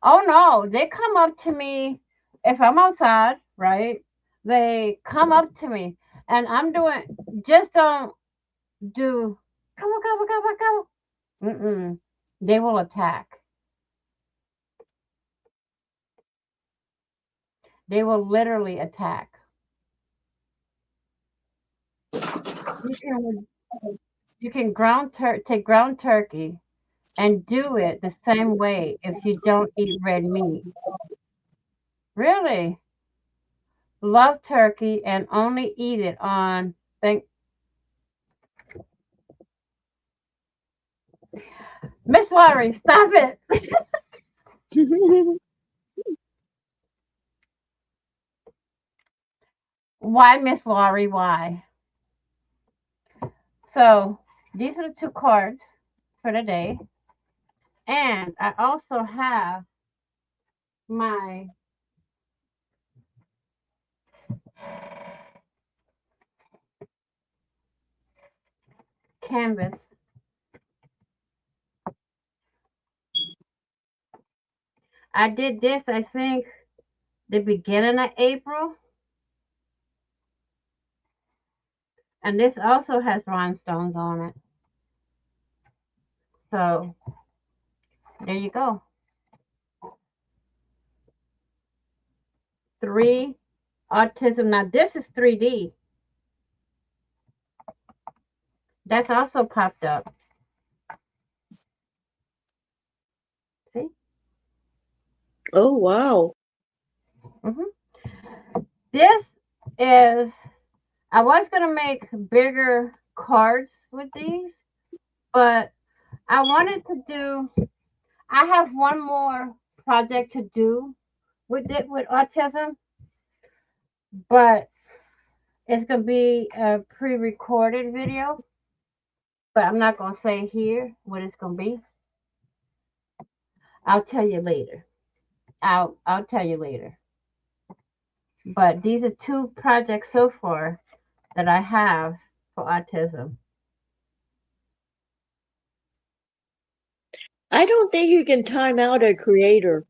Oh no, they come up to me if I'm outside, right? They come up to me and I'm doing just don't do come on, come on, come on, come on. Mm-mm. They will attack. They will literally attack. You can take ground turkey and do it the same way if you don't eat red meat. Really? Love turkey and only eat it on thank Miss Laurie, stop it. Why, Miss Laurie? Why? So these are the two cards for today. And I also have my canvas. I did this, I think, the beginning of April. And this also has rhinestones on it. So there you go. 3 autism. Now this is 3D. That's also popped up. See? Oh, wow. This is, I was going to make bigger cards with these, but I wanted to do, I have one more project to do with it with autism, but it's going to be a pre-recorded video, but I'm not going to say here what it's going to be. I'll tell you later. I'll tell you later. But these are two projects so far that I have for autism. I don't think you can time out a creator.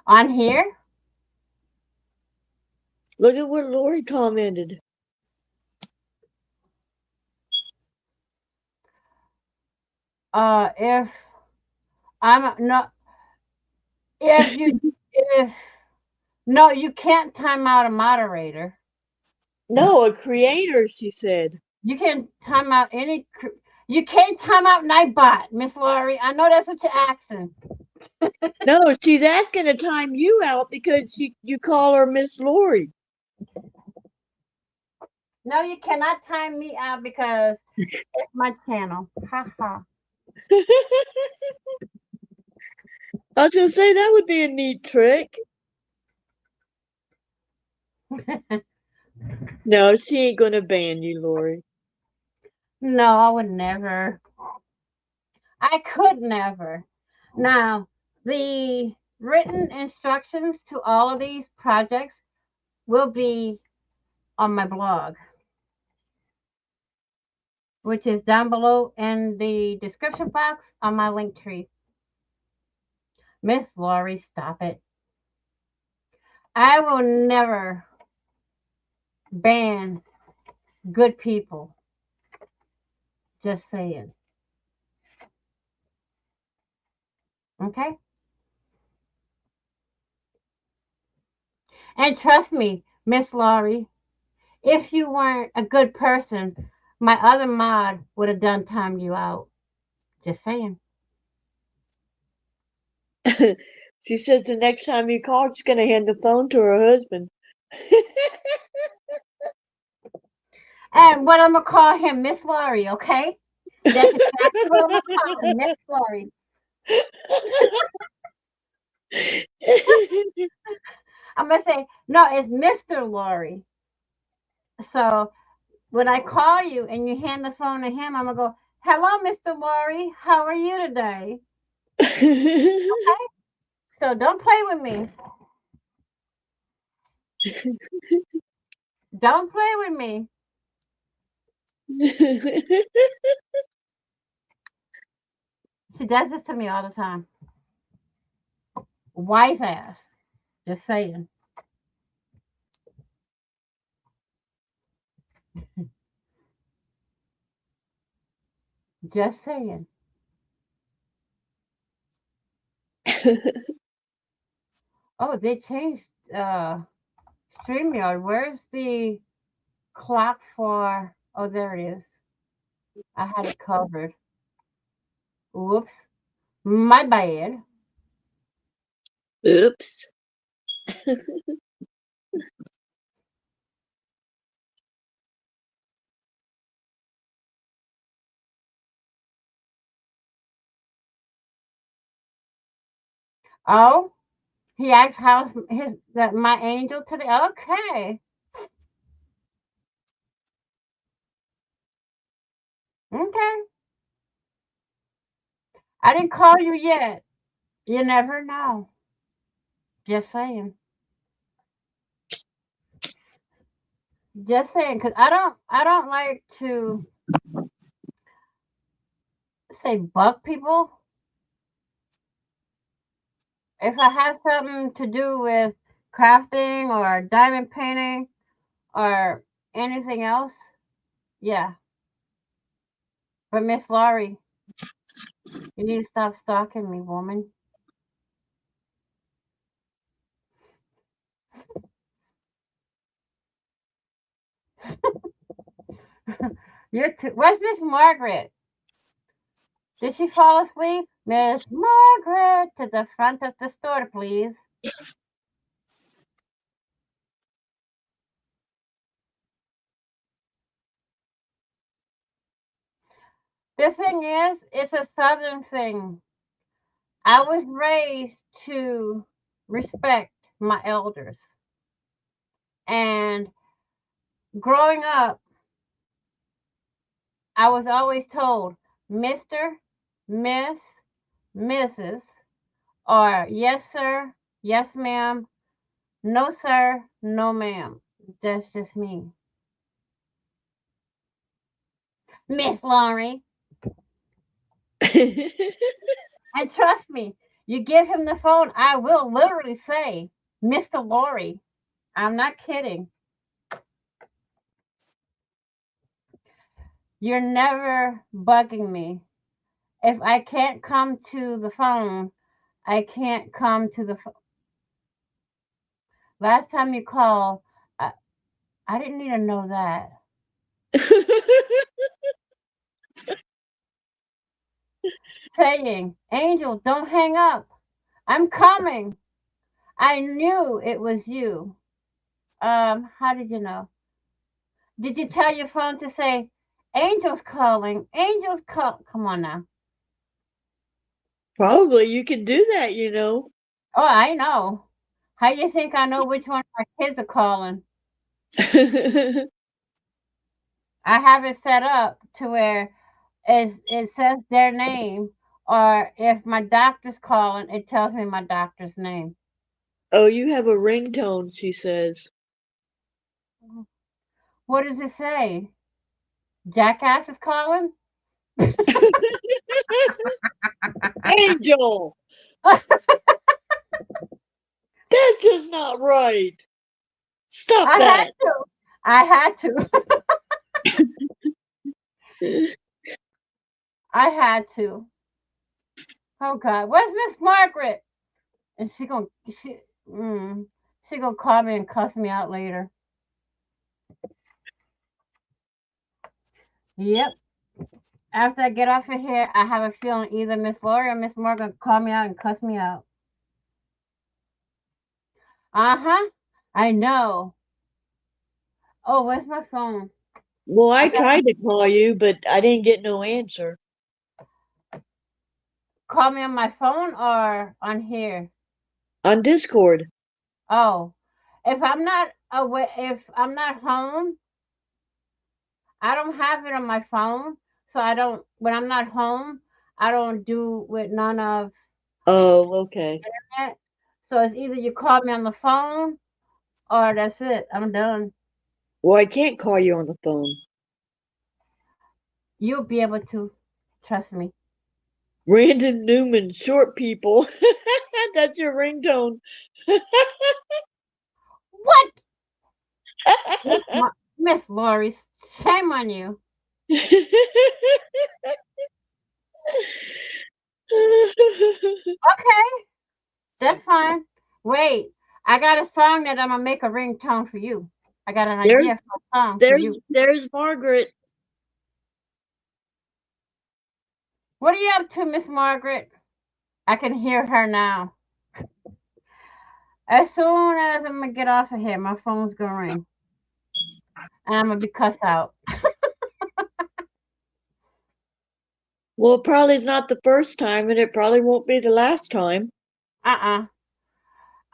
On here, Look at what Lori commented. if I'm not, if no, you can't time out a moderator. No, a creator, she said. You can time out any. You can't time out Nightbot, Miss Laurie. I know that's what you're asking. No, she's asking to time you out because you call her Miss Lori. No, you cannot time me out because it's my channel. Ha ha. I was gonna say that would be a neat trick. No, she ain't gonna ban you, Lori. No, I would never. I could never. Now, the written instructions to all of these projects will be on my blog, which is down below in the description box on my link tree. Miss Laurie, stop it. I will never ban good people. Just saying. Okay? And trust me, Miss Laurie, if you weren't a good person, my other mod would have done timed you out. Just saying. She says the next time you call, she's gonna hand the phone to her husband. And what I'm gonna call him, Miss Laurie, okay? That's exactly what I'm gonna call him, Miss Laurie. I'm gonna say, no, it's Mr. Laurie. So when I call you and you hand the phone to him, I'm gonna go, hello, Mr. Laurie, how are you today? Okay? So don't play with me. Don't play with me. She does this to me all the time. Wise ass. Just saying. Just saying. Oh, they changed StreamYard. Where's the clock for? Oh, there it is. I had it covered. Whoops. My bad. Oops. Oh, he asked how's his that my angel today. Okay. Okay. I didn't call you yet. You never know. Just saying. Just saying, because I don't like to say bug people. If I have something to do with crafting or diamond painting or anything else, yeah. But Miss Laurie, you need to stop stalking me, woman. You're too. Where's Miss Margaret? Did she fall asleep? Miss Margaret, to the front of the store, please. The thing is, it's a southern thing. I was raised to respect my elders. And growing up, I was always told Mr., Miss, Mrs., or yes, sir, yes, ma'am, No, sir. No, ma'am. That's just me. Miss Laurie. And trust me, you give him the phone, I will literally say, Mr. Laurie. I'm not kidding. You're never bugging me. If I can't come to the phone, I can't come to the phone. Last time you called, I, I didn't need to know that. Saying, Angel, don't hang up. I'm coming. I knew it was you. How did you know? Did you tell your phone to say, Angel's calling, Angel's call? Come on now. Probably you can do that, you know. Oh, I know. How you think I know which one of my kids are calling? I have it set up to where it says their name, or if my doctor's calling, it tells me my doctor's name. Oh, you have a ringtone, she says. What does it say? Jackass is calling? Angel! That's just not right. Stop I had that. to. I had to. I had to. Oh God, where's Miss Margaret? And she mm, she gonna call me and cuss me out later. Yep. After I get off of here, I have a feeling either Miss Lori or Miss Morgan call me out and cuss me out. Uh-huh. I know. Oh, where's my phone? Well, I I got tried to call you, but I didn't get no answer. call me on my phone or on here. On Discord. Oh, if I'm not away, if I'm not home, I don't have it on my phone. So I don't. When I'm not home, I don't do with none of Oh, okay. that. So it's either you call me on the phone or that's it. I'm done. Well, I can't call you on the phone. You'll be able to. Trust me. Brandon Newman, short people. That's your ringtone. What? Miss Lori, shame on you. Okay, that's fine. Wait, I got a song that I'm gonna make a ringtone for you. I got an there's idea for a song for there's you. there's Margaret. What are you up to, Miss Margaret? I can hear her now. As soon as I'm gonna get off of here, my phone's gonna ring, and I'm gonna be cussed out. Well, it probably is not the first time, and it probably won't be the last time. Uh-uh.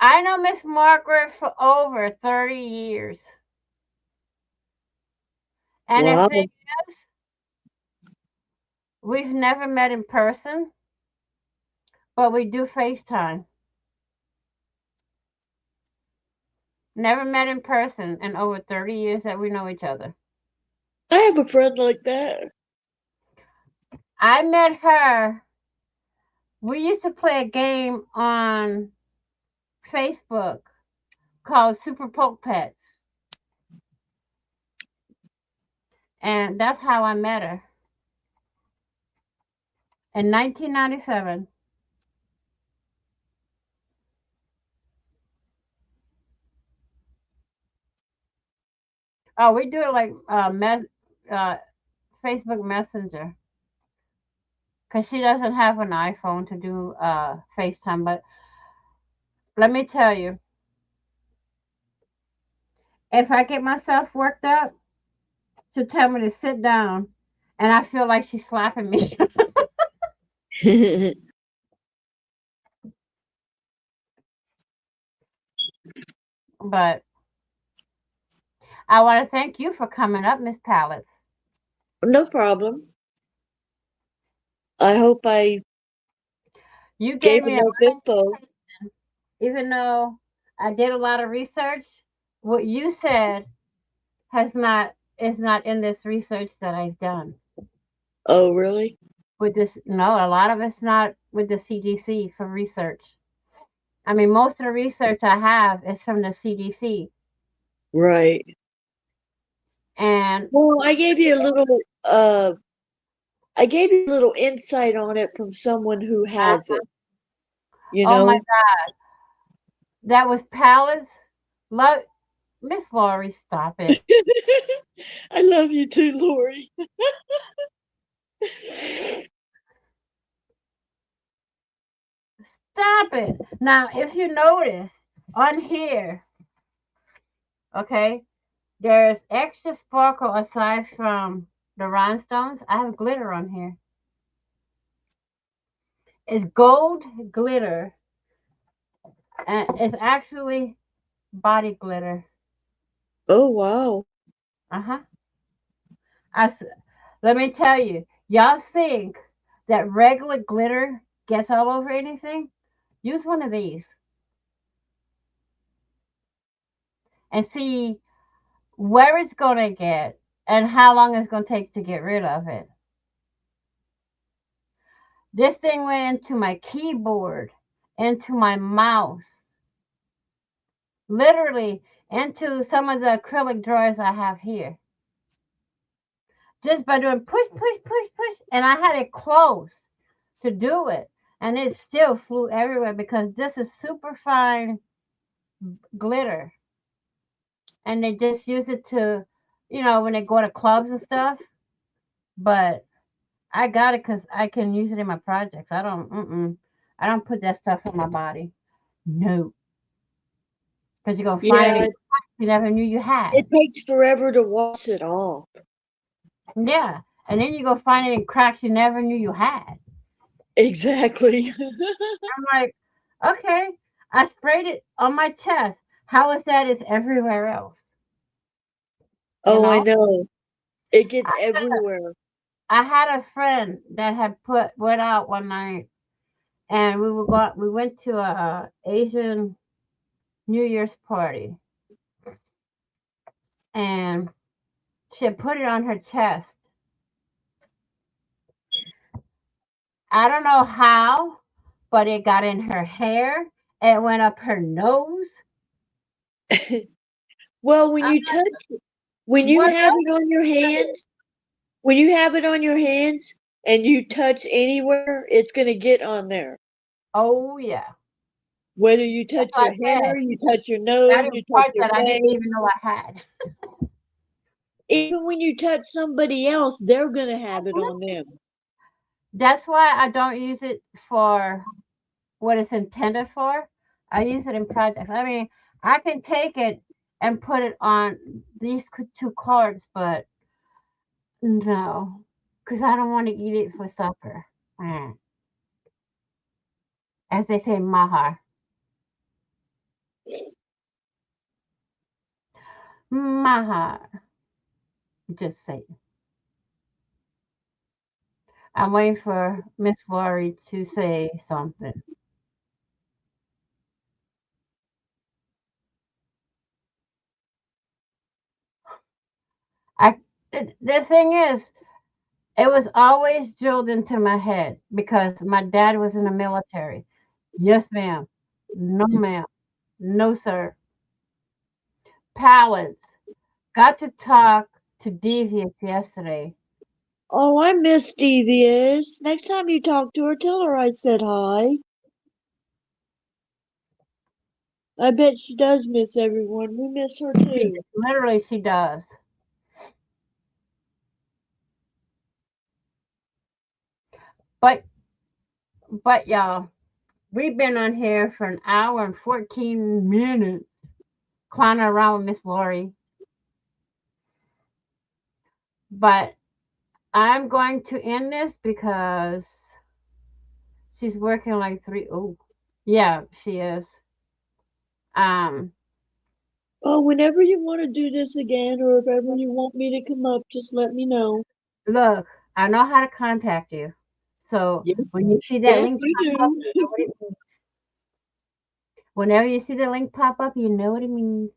I know Miss Margaret for over 30 years. And the Wow. thing is, we've never met in person, but we do FaceTime. Never met in person in over 30 years that we know each other. I have a friend like that. I met her. We used to play a game on Facebook called Super Poke Pets. And that's how I met her in 1997. Oh, we do it like uh, Facebook Messenger because she doesn't have an iPhone to do FaceTime. But let me tell you, if I get myself worked up, she'll tell me to sit down, and I feel like she's slapping me. But I want to thank you for coming up, Miss Pallets. No problem. I hope I You gave gave me a enough info. even though I did a lot of research. What you said has not is not in this research that I've done. Oh, really? With this, no, a lot of it's not with the CDC for research. I mean, most of the research I have is from the CDC, Right. and Well, I gave you a little insight on it from someone who has it, you oh my know? God, that was Palace. Love, Miss Laurie, stop it. I love you too, Lori. Stop it. Now, if you notice on here, okay, there's extra sparkle aside from the rhinestones. I have glitter on here. It's gold glitter, and it's actually body glitter. Oh, wow. Uh huh. Let me tell you, y'all think that regular glitter gets all over anything? Use one of these and see where it's going to get and how long it's going to take to get rid of it. This thing went into my keyboard, into my mouse, literally into some of the acrylic drawers I have here. Just by doing push, push, push, push. And I had it close to do it. And it still flew everywhere because this is super fine glitter. And they just use it to, when they go to clubs and stuff. But I got it because I can use it in my projects. I don't put that stuff on my body. No. Because you're going to find it Yeah, in you never knew you it had. takes forever to wash it off. Yeah. And then you go find it in cracks you never knew you had. Exactly. I'm like, okay, I sprayed it on my chest. How is that? It's everywhere else. You Oh, I know? know. It gets I everywhere. I had a friend that had went out one night, and we went to a Asian New Year's party, and she had put it on her chest. I don't know how, but it got in her hair. It went up her nose. Well, when you What? have it on your hands, when you have it on your hands and you touch anywhere, it's going to get on there. Oh yeah, Whether you that's touch what your I hair, said. you touch your Got nose, in you touch parts your that I didn't even face. know I had. Even when you touch somebody else, they're going to have it on them. That's why I don't use it for what it's intended for. I use it in projects. I mean, I can take it and put it on these two cards, but no, because I don't want to eat it for supper. Mm. As they say, mahar. Mahar. Just say it. I'm waiting for Miss Laurie to say something. I the thing is, it was always drilled into my head because my dad was in the military. Yes, ma'am. No, ma'am. No, sir. Pallets. Got to talk to Devious yesterday. Oh, I miss Devious. Next time you talk to her, tell her I said hi. I bet she does miss everyone. We miss her too. Literally, she does. But, y'all, we've been on here for an hour and 14 minutes clowning around with Miss Lori. But I'm going to end this because she's working like three. Oh, yeah, she is. Um, Oh, whenever you want to do this again, or if ever you want me to come up, just let me know. Look, I know how to contact you. So Yes, when you see that yes, link you pop up, do. you know what it means. Whenever you see the link pop up, you know what it means.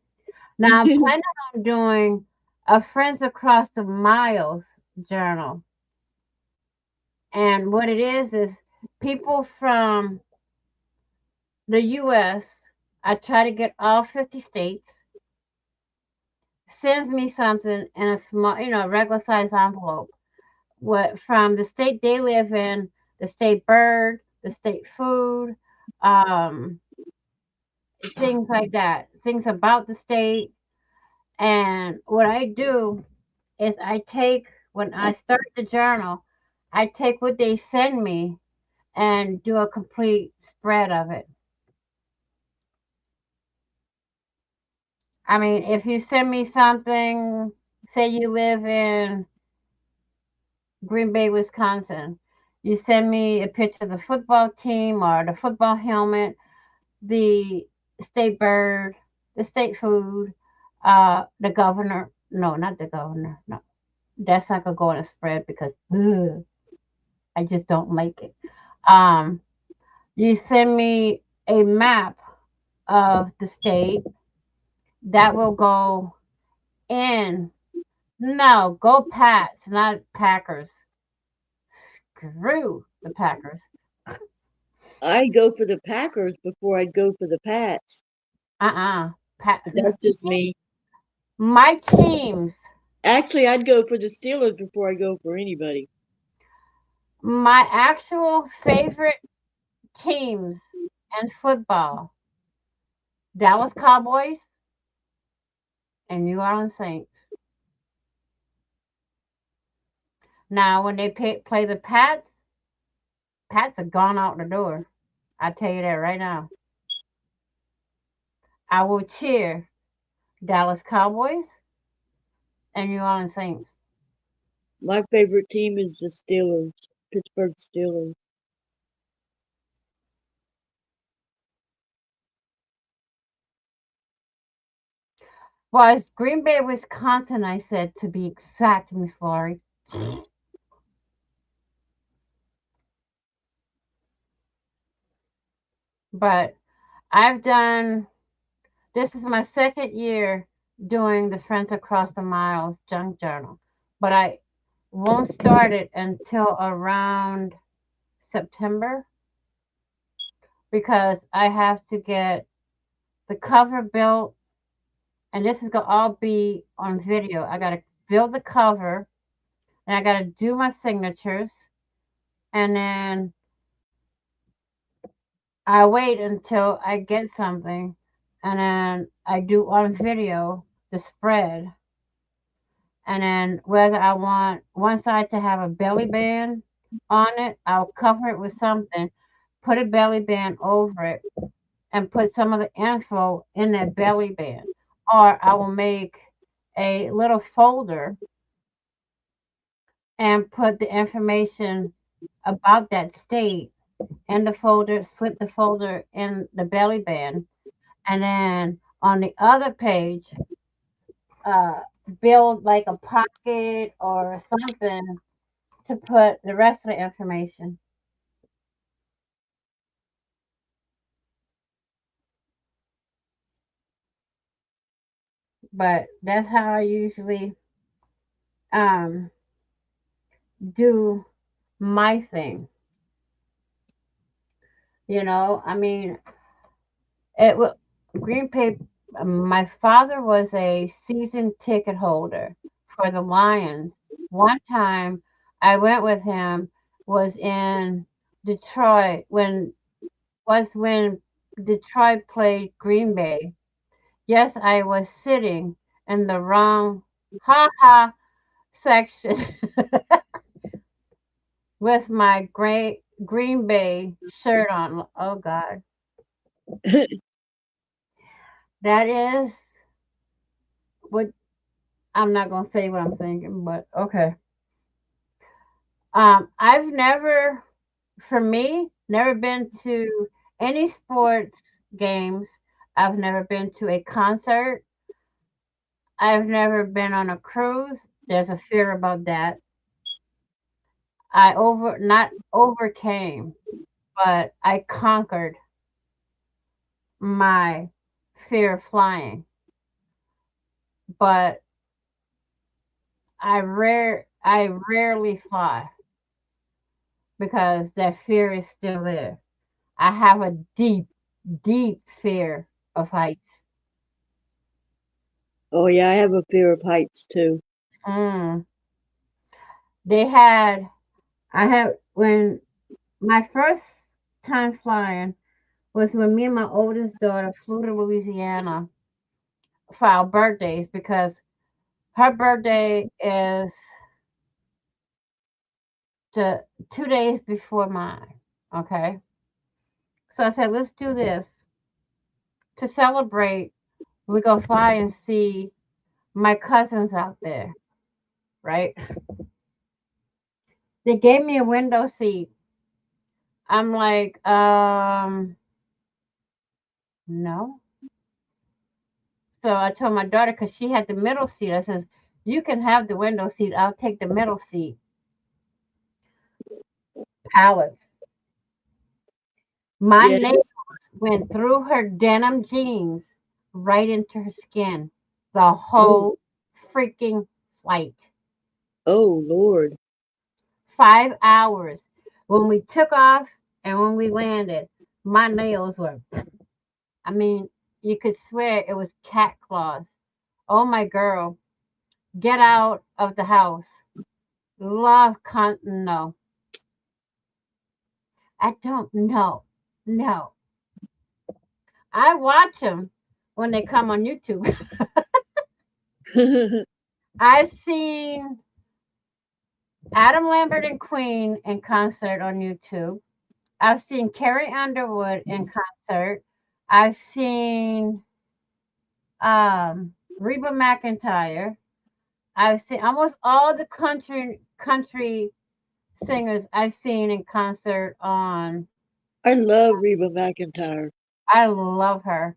Now I'm planning on doing a Friends Across the Miles journal. And what it is people from the US, I try to get all 50 states, sends me something in a small, regular size envelope. What from the state they live in, the state bird, the state food, um, things like that, things about the state. And what I do is when I start the journal, I take what they send me and do a complete spread of it. I mean, if you send me something, say you live in Green Bay, Wisconsin, you send me a picture of the football team or the football helmet, the state bird, the state food, the governor. No, not the governor. No, that's not gonna go in a spread because ugh, I just don't like it. Um, you send me a map of the state that will go in. No, go Pats, not Packers. Screw the Packers. I'd go for the Packers before I'd go for the Pats. Uh-uh. But that's just me. My teams, Actually, I'd go for the Steelers before I go for anybody. my actual favorite teams in football, Dallas Cowboys and New Orleans Saints. Now, when they play the Pats, Pats have gone out the door. I tell you that right now. I will cheer Dallas Cowboys and New Orleans Saints. My favorite team is the Steelers, Pittsburgh Steelers. Well, it's Green Bay, Wisconsin, I said to be exact, Miss Laurie. But I've done, this is my second year doing the Friends Across the Miles junk journal. But I won't start it until around September because I have to get the cover built, and this is gonna all be on video. I gotta build the cover, and I gotta do my signatures, and then I wait until I get something, and then I do on video the spread, and then whether I want one side to have a belly band on it, I'll cover it with something, put a belly band over it, and put some of the info in that belly band. Or I will make a little folder and put the information about that state in the folder, slip the folder in the belly band, and then on the other page, uh, build like a pocket or something to put the rest of the information. But that's how I usually um, do my thing. I mean, it was Green Paper. My father was a season ticket holder for the Lions. One time I went with him was in Detroit when Detroit played Green Bay. Yes, I was sitting in the wrong ha section with my great Green Bay shirt on. Oh God. That is what I'm not gonna say what I'm thinking, but okay. I've never, for me, never been to any sports games. I've never been to a concert. I've never been on a cruise. There's a fear about that. I not overcame, but I conquered my fear of flying, but I rarely fly because that fear is still there. I have a deep, deep fear of heights. Oh yeah, I have a fear of heights too. Mm. They had I had when my first time flying was when me and my oldest daughter flew to Louisiana for our birthdays because her birthday is the 2 days before mine. Okay. So I said, let's do this. To celebrate, we're gonna fly and see my cousins out there, right? They gave me a window seat. I'm like, no. So I told my daughter because she had the middle seat. I says, you can have the window seat. I'll take the middle seat. Powers. My Yeah. nails went through her denim jeans right into her skin. The Oh, whole freaking flight. oh Lord. 5 hours. When we took off and when we landed, my nails were, I mean, you could swear it was cat claws. Oh my girl, get out of the house. Love no. I don't know. No. I watch them when they come on YouTube. I've seen Adam Lambert and Queen in concert on YouTube. I've seen Carrie Underwood in concert. I've seen Reba McEntire. I've seen almost all the country singers I've seen in concert on. I love Reba McEntire. I love her.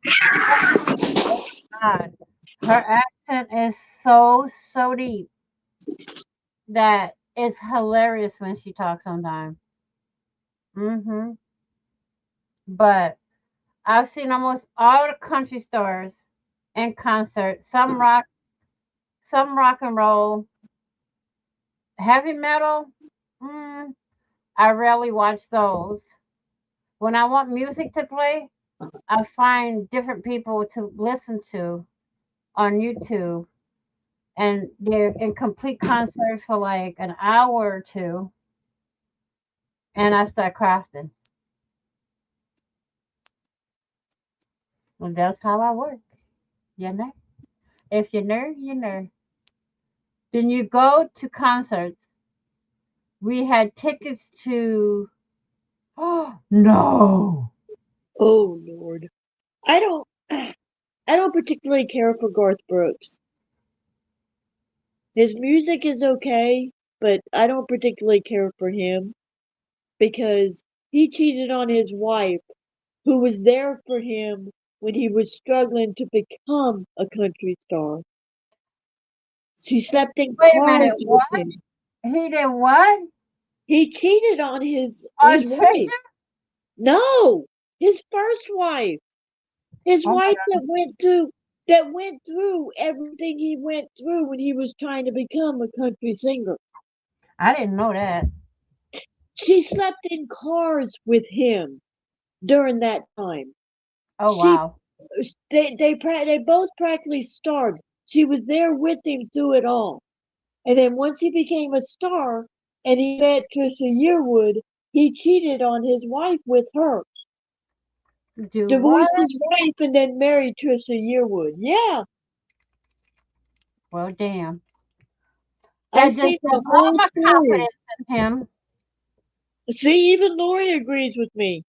God, her accent is so deep that it's hilarious when she talks sometimes. Hmm. But I've seen almost all the country stars in concert. Some rock and roll, heavy metal. Mm, I rarely watch those. When I want music to play, I find different people to listen to on YouTube, and they're in complete concert for like an hour or two, and I start crafting. And that's how I work, you know. If you know, you know. Then you go to concerts. We had tickets to. Oh no! Oh Lord. I don't I don't particularly care for Garth Brooks. His music is okay, but I don't particularly care for him because he cheated on his wife who was there for him when he was struggling to become a country star. She slept in Wait a minute. cars with What? him. He did what? He cheated on his On wife. Trisha? No, his first wife. His Oh my wife God! that went through everything he went through when he was trying to become a country singer. I didn't know that. She slept in cars with him during that time. Oh She wow! they both practically starved. She was there with him through it all. And then once he became a star and he met Trisha Yearwood, he cheated on his wife with her. Do what? Divorced his wife and then married Trisha Yearwood. Yeah, Well, damn. I That just see shows the all whole my story. confidence in him. See, even Lori agrees with me.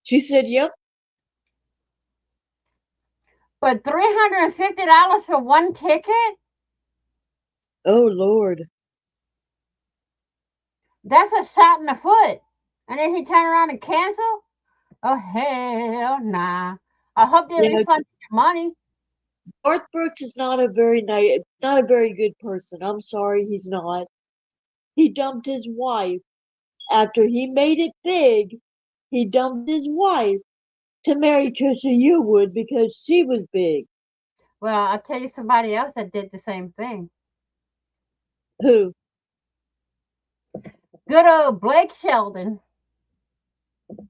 She said, "Yep." But $350 for one ticket? Oh Lord. That's a shot in the foot. And then he turned around and canceled? Oh hell nah. I hope they Yeah, refund your money. Garth Brooks is not a very good person. I'm sorry, he's not. He dumped his wife after he made it big. He dumped his wife to marry Trisha, you would because she was big. Well, I'll tell you somebody else that did the same thing. Who? Good old Blake Sheldon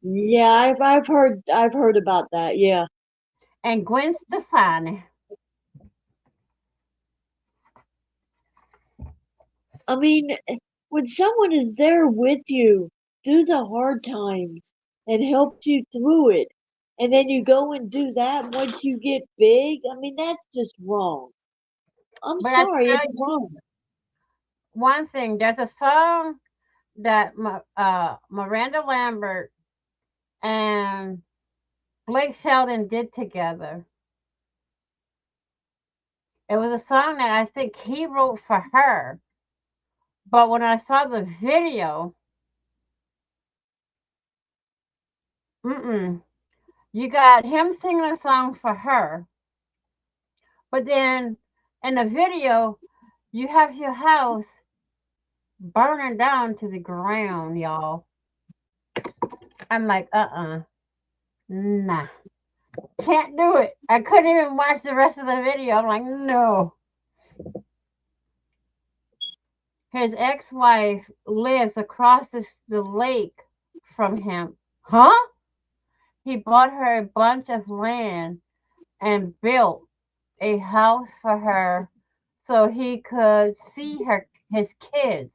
Yeah, I've heard about that. Yeah. and Gwen Stefani. I mean, when someone is there with you through the hard times and helps you through it, and then you go and do that once you get big, I mean, that's just wrong. I'm But I sorry, it's tell you wrong. one thing, there's a song that Miranda Lambert and Blake Sheldon did together. It was a song that I think he wrote for her. But when I saw the video, you got him singing a song for her. But then in the video, you have your house burning down to the ground, y'all. I'm like, nah, can't do it. I couldn't even watch the rest of the video. I'm like, no. His ex-wife lives across the lake from him. Huh? He bought her a bunch of land and built a house for her so he could see his kids.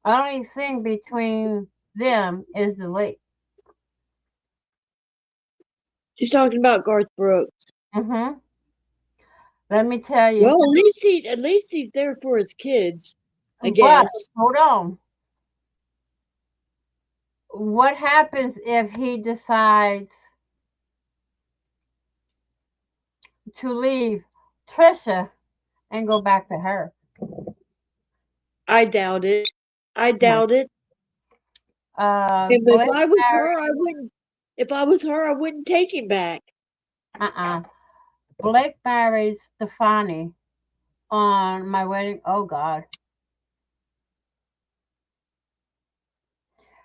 Only thing between them is the lake. She's talking about Garth Brooks. Mm-hmm. Let me tell you. Well, at least he's there for his kids, I But guess. hold on. What happens if he decides to leave Trisha and go back to her? I doubt it. I No. doubt it. And if Blake I was married. her, I wouldn't. If I was her, I wouldn't take him back. Blake married Stefani on my wedding. Oh God.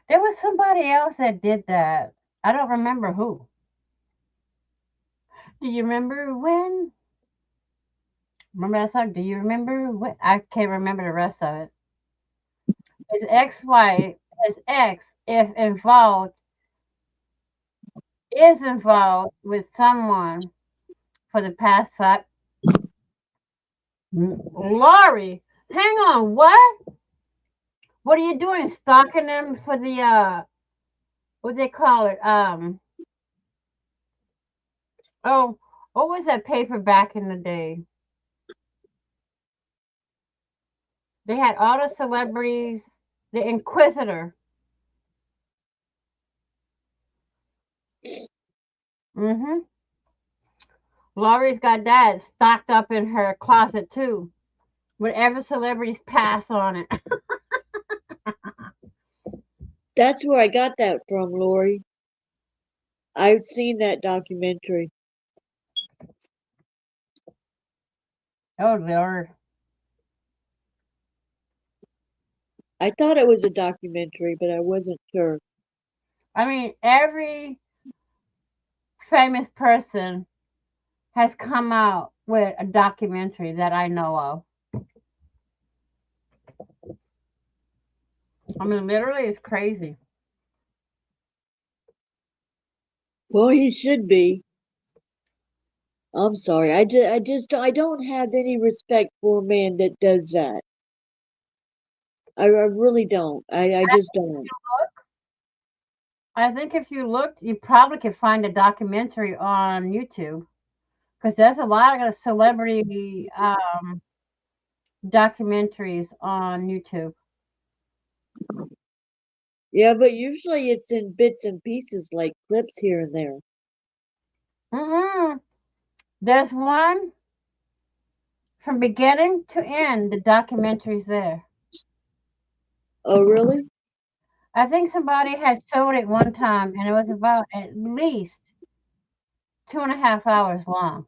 There was somebody else that did that. I don't remember who. Do you remember when? Remember that song? Do you remember when? I can't remember the rest of it. His ex-wife, his ex, if involved, is involved with someone for the past 5. Laurie, hang on, what? What are you doing? Stalking them for the what they call it? Oh, what was that paper back in the day? They had all the celebrities, the Inquisitor. Mm-hmm. Laurie's got that stocked up in her closet too. Whatever celebrities pass on it. That's where I got that from, Lori. I've seen that documentary. Oh Lord. I thought it was a documentary, but I wasn't sure. I mean, every famous person has come out with a documentary that I know of. I mean, literally, it's crazy. Well, he should be. I'm sorry. I don't have any respect for a man that does that. I really don't. I just don't. I think if you looked, you probably could find a documentary on YouTube because there's a lot of celebrity documentaries on YouTube. Yeah, but usually it's in bits and pieces, like clips here and there. Mm-hmm. There's one from beginning to end. The documentary's there. Oh, really? I think somebody had showed it one time, and it was about at least 2.5 hours long.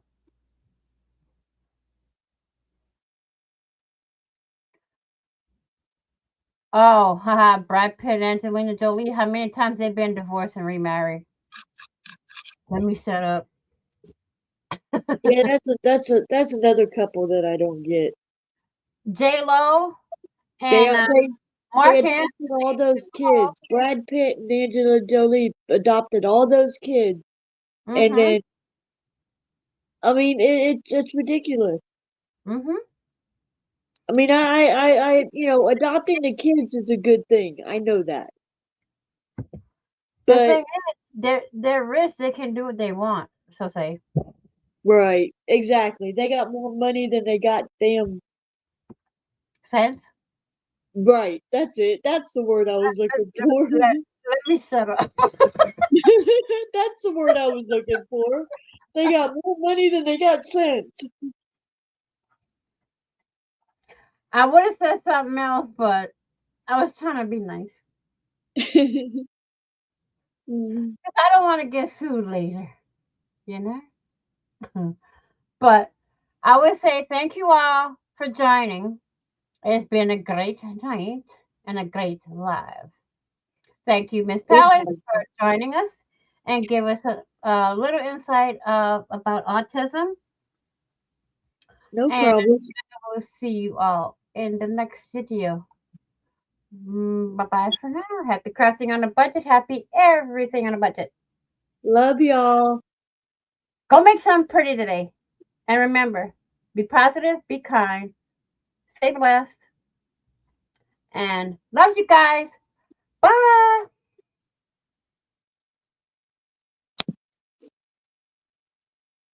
Oh, haha, Brad Pitt and Angelina Jolie. How many times they've been divorced and remarried? Let me shut up. Yeah, that's another couple that I don't get. J-Lo They and are they Mark Anthony. adopted all those kids. Brad Pitt and Angela Jolie adopted all those kids, and Mm-hmm. then I mean it's ridiculous. Mm-hmm. I mean adopting the kids is a good thing. I know that, The but thing is, they're rich. They can do what they want. So say right, exactly. They got more money than they got damn. sense. Right, that's it. That's the word I was looking for. Let, let me shut up. That's the word I was looking for. They got more money than they got sense. I would have said something else, but I was trying to be nice. Mm, 'Cause I don't want to get sued later, you know? But I would say thank you all for joining. It's been a great night and a great live. Thank you, Miss it Palace, has for joining us and give us a little insight about autism. no And problem. we'll see you all in the next video. Bye bye for now. Happy crafting on a budget. Happy everything on a budget. Love y'all. Go make something pretty today. And remember, be positive, be kind, stay blessed, and love you guys. Bye.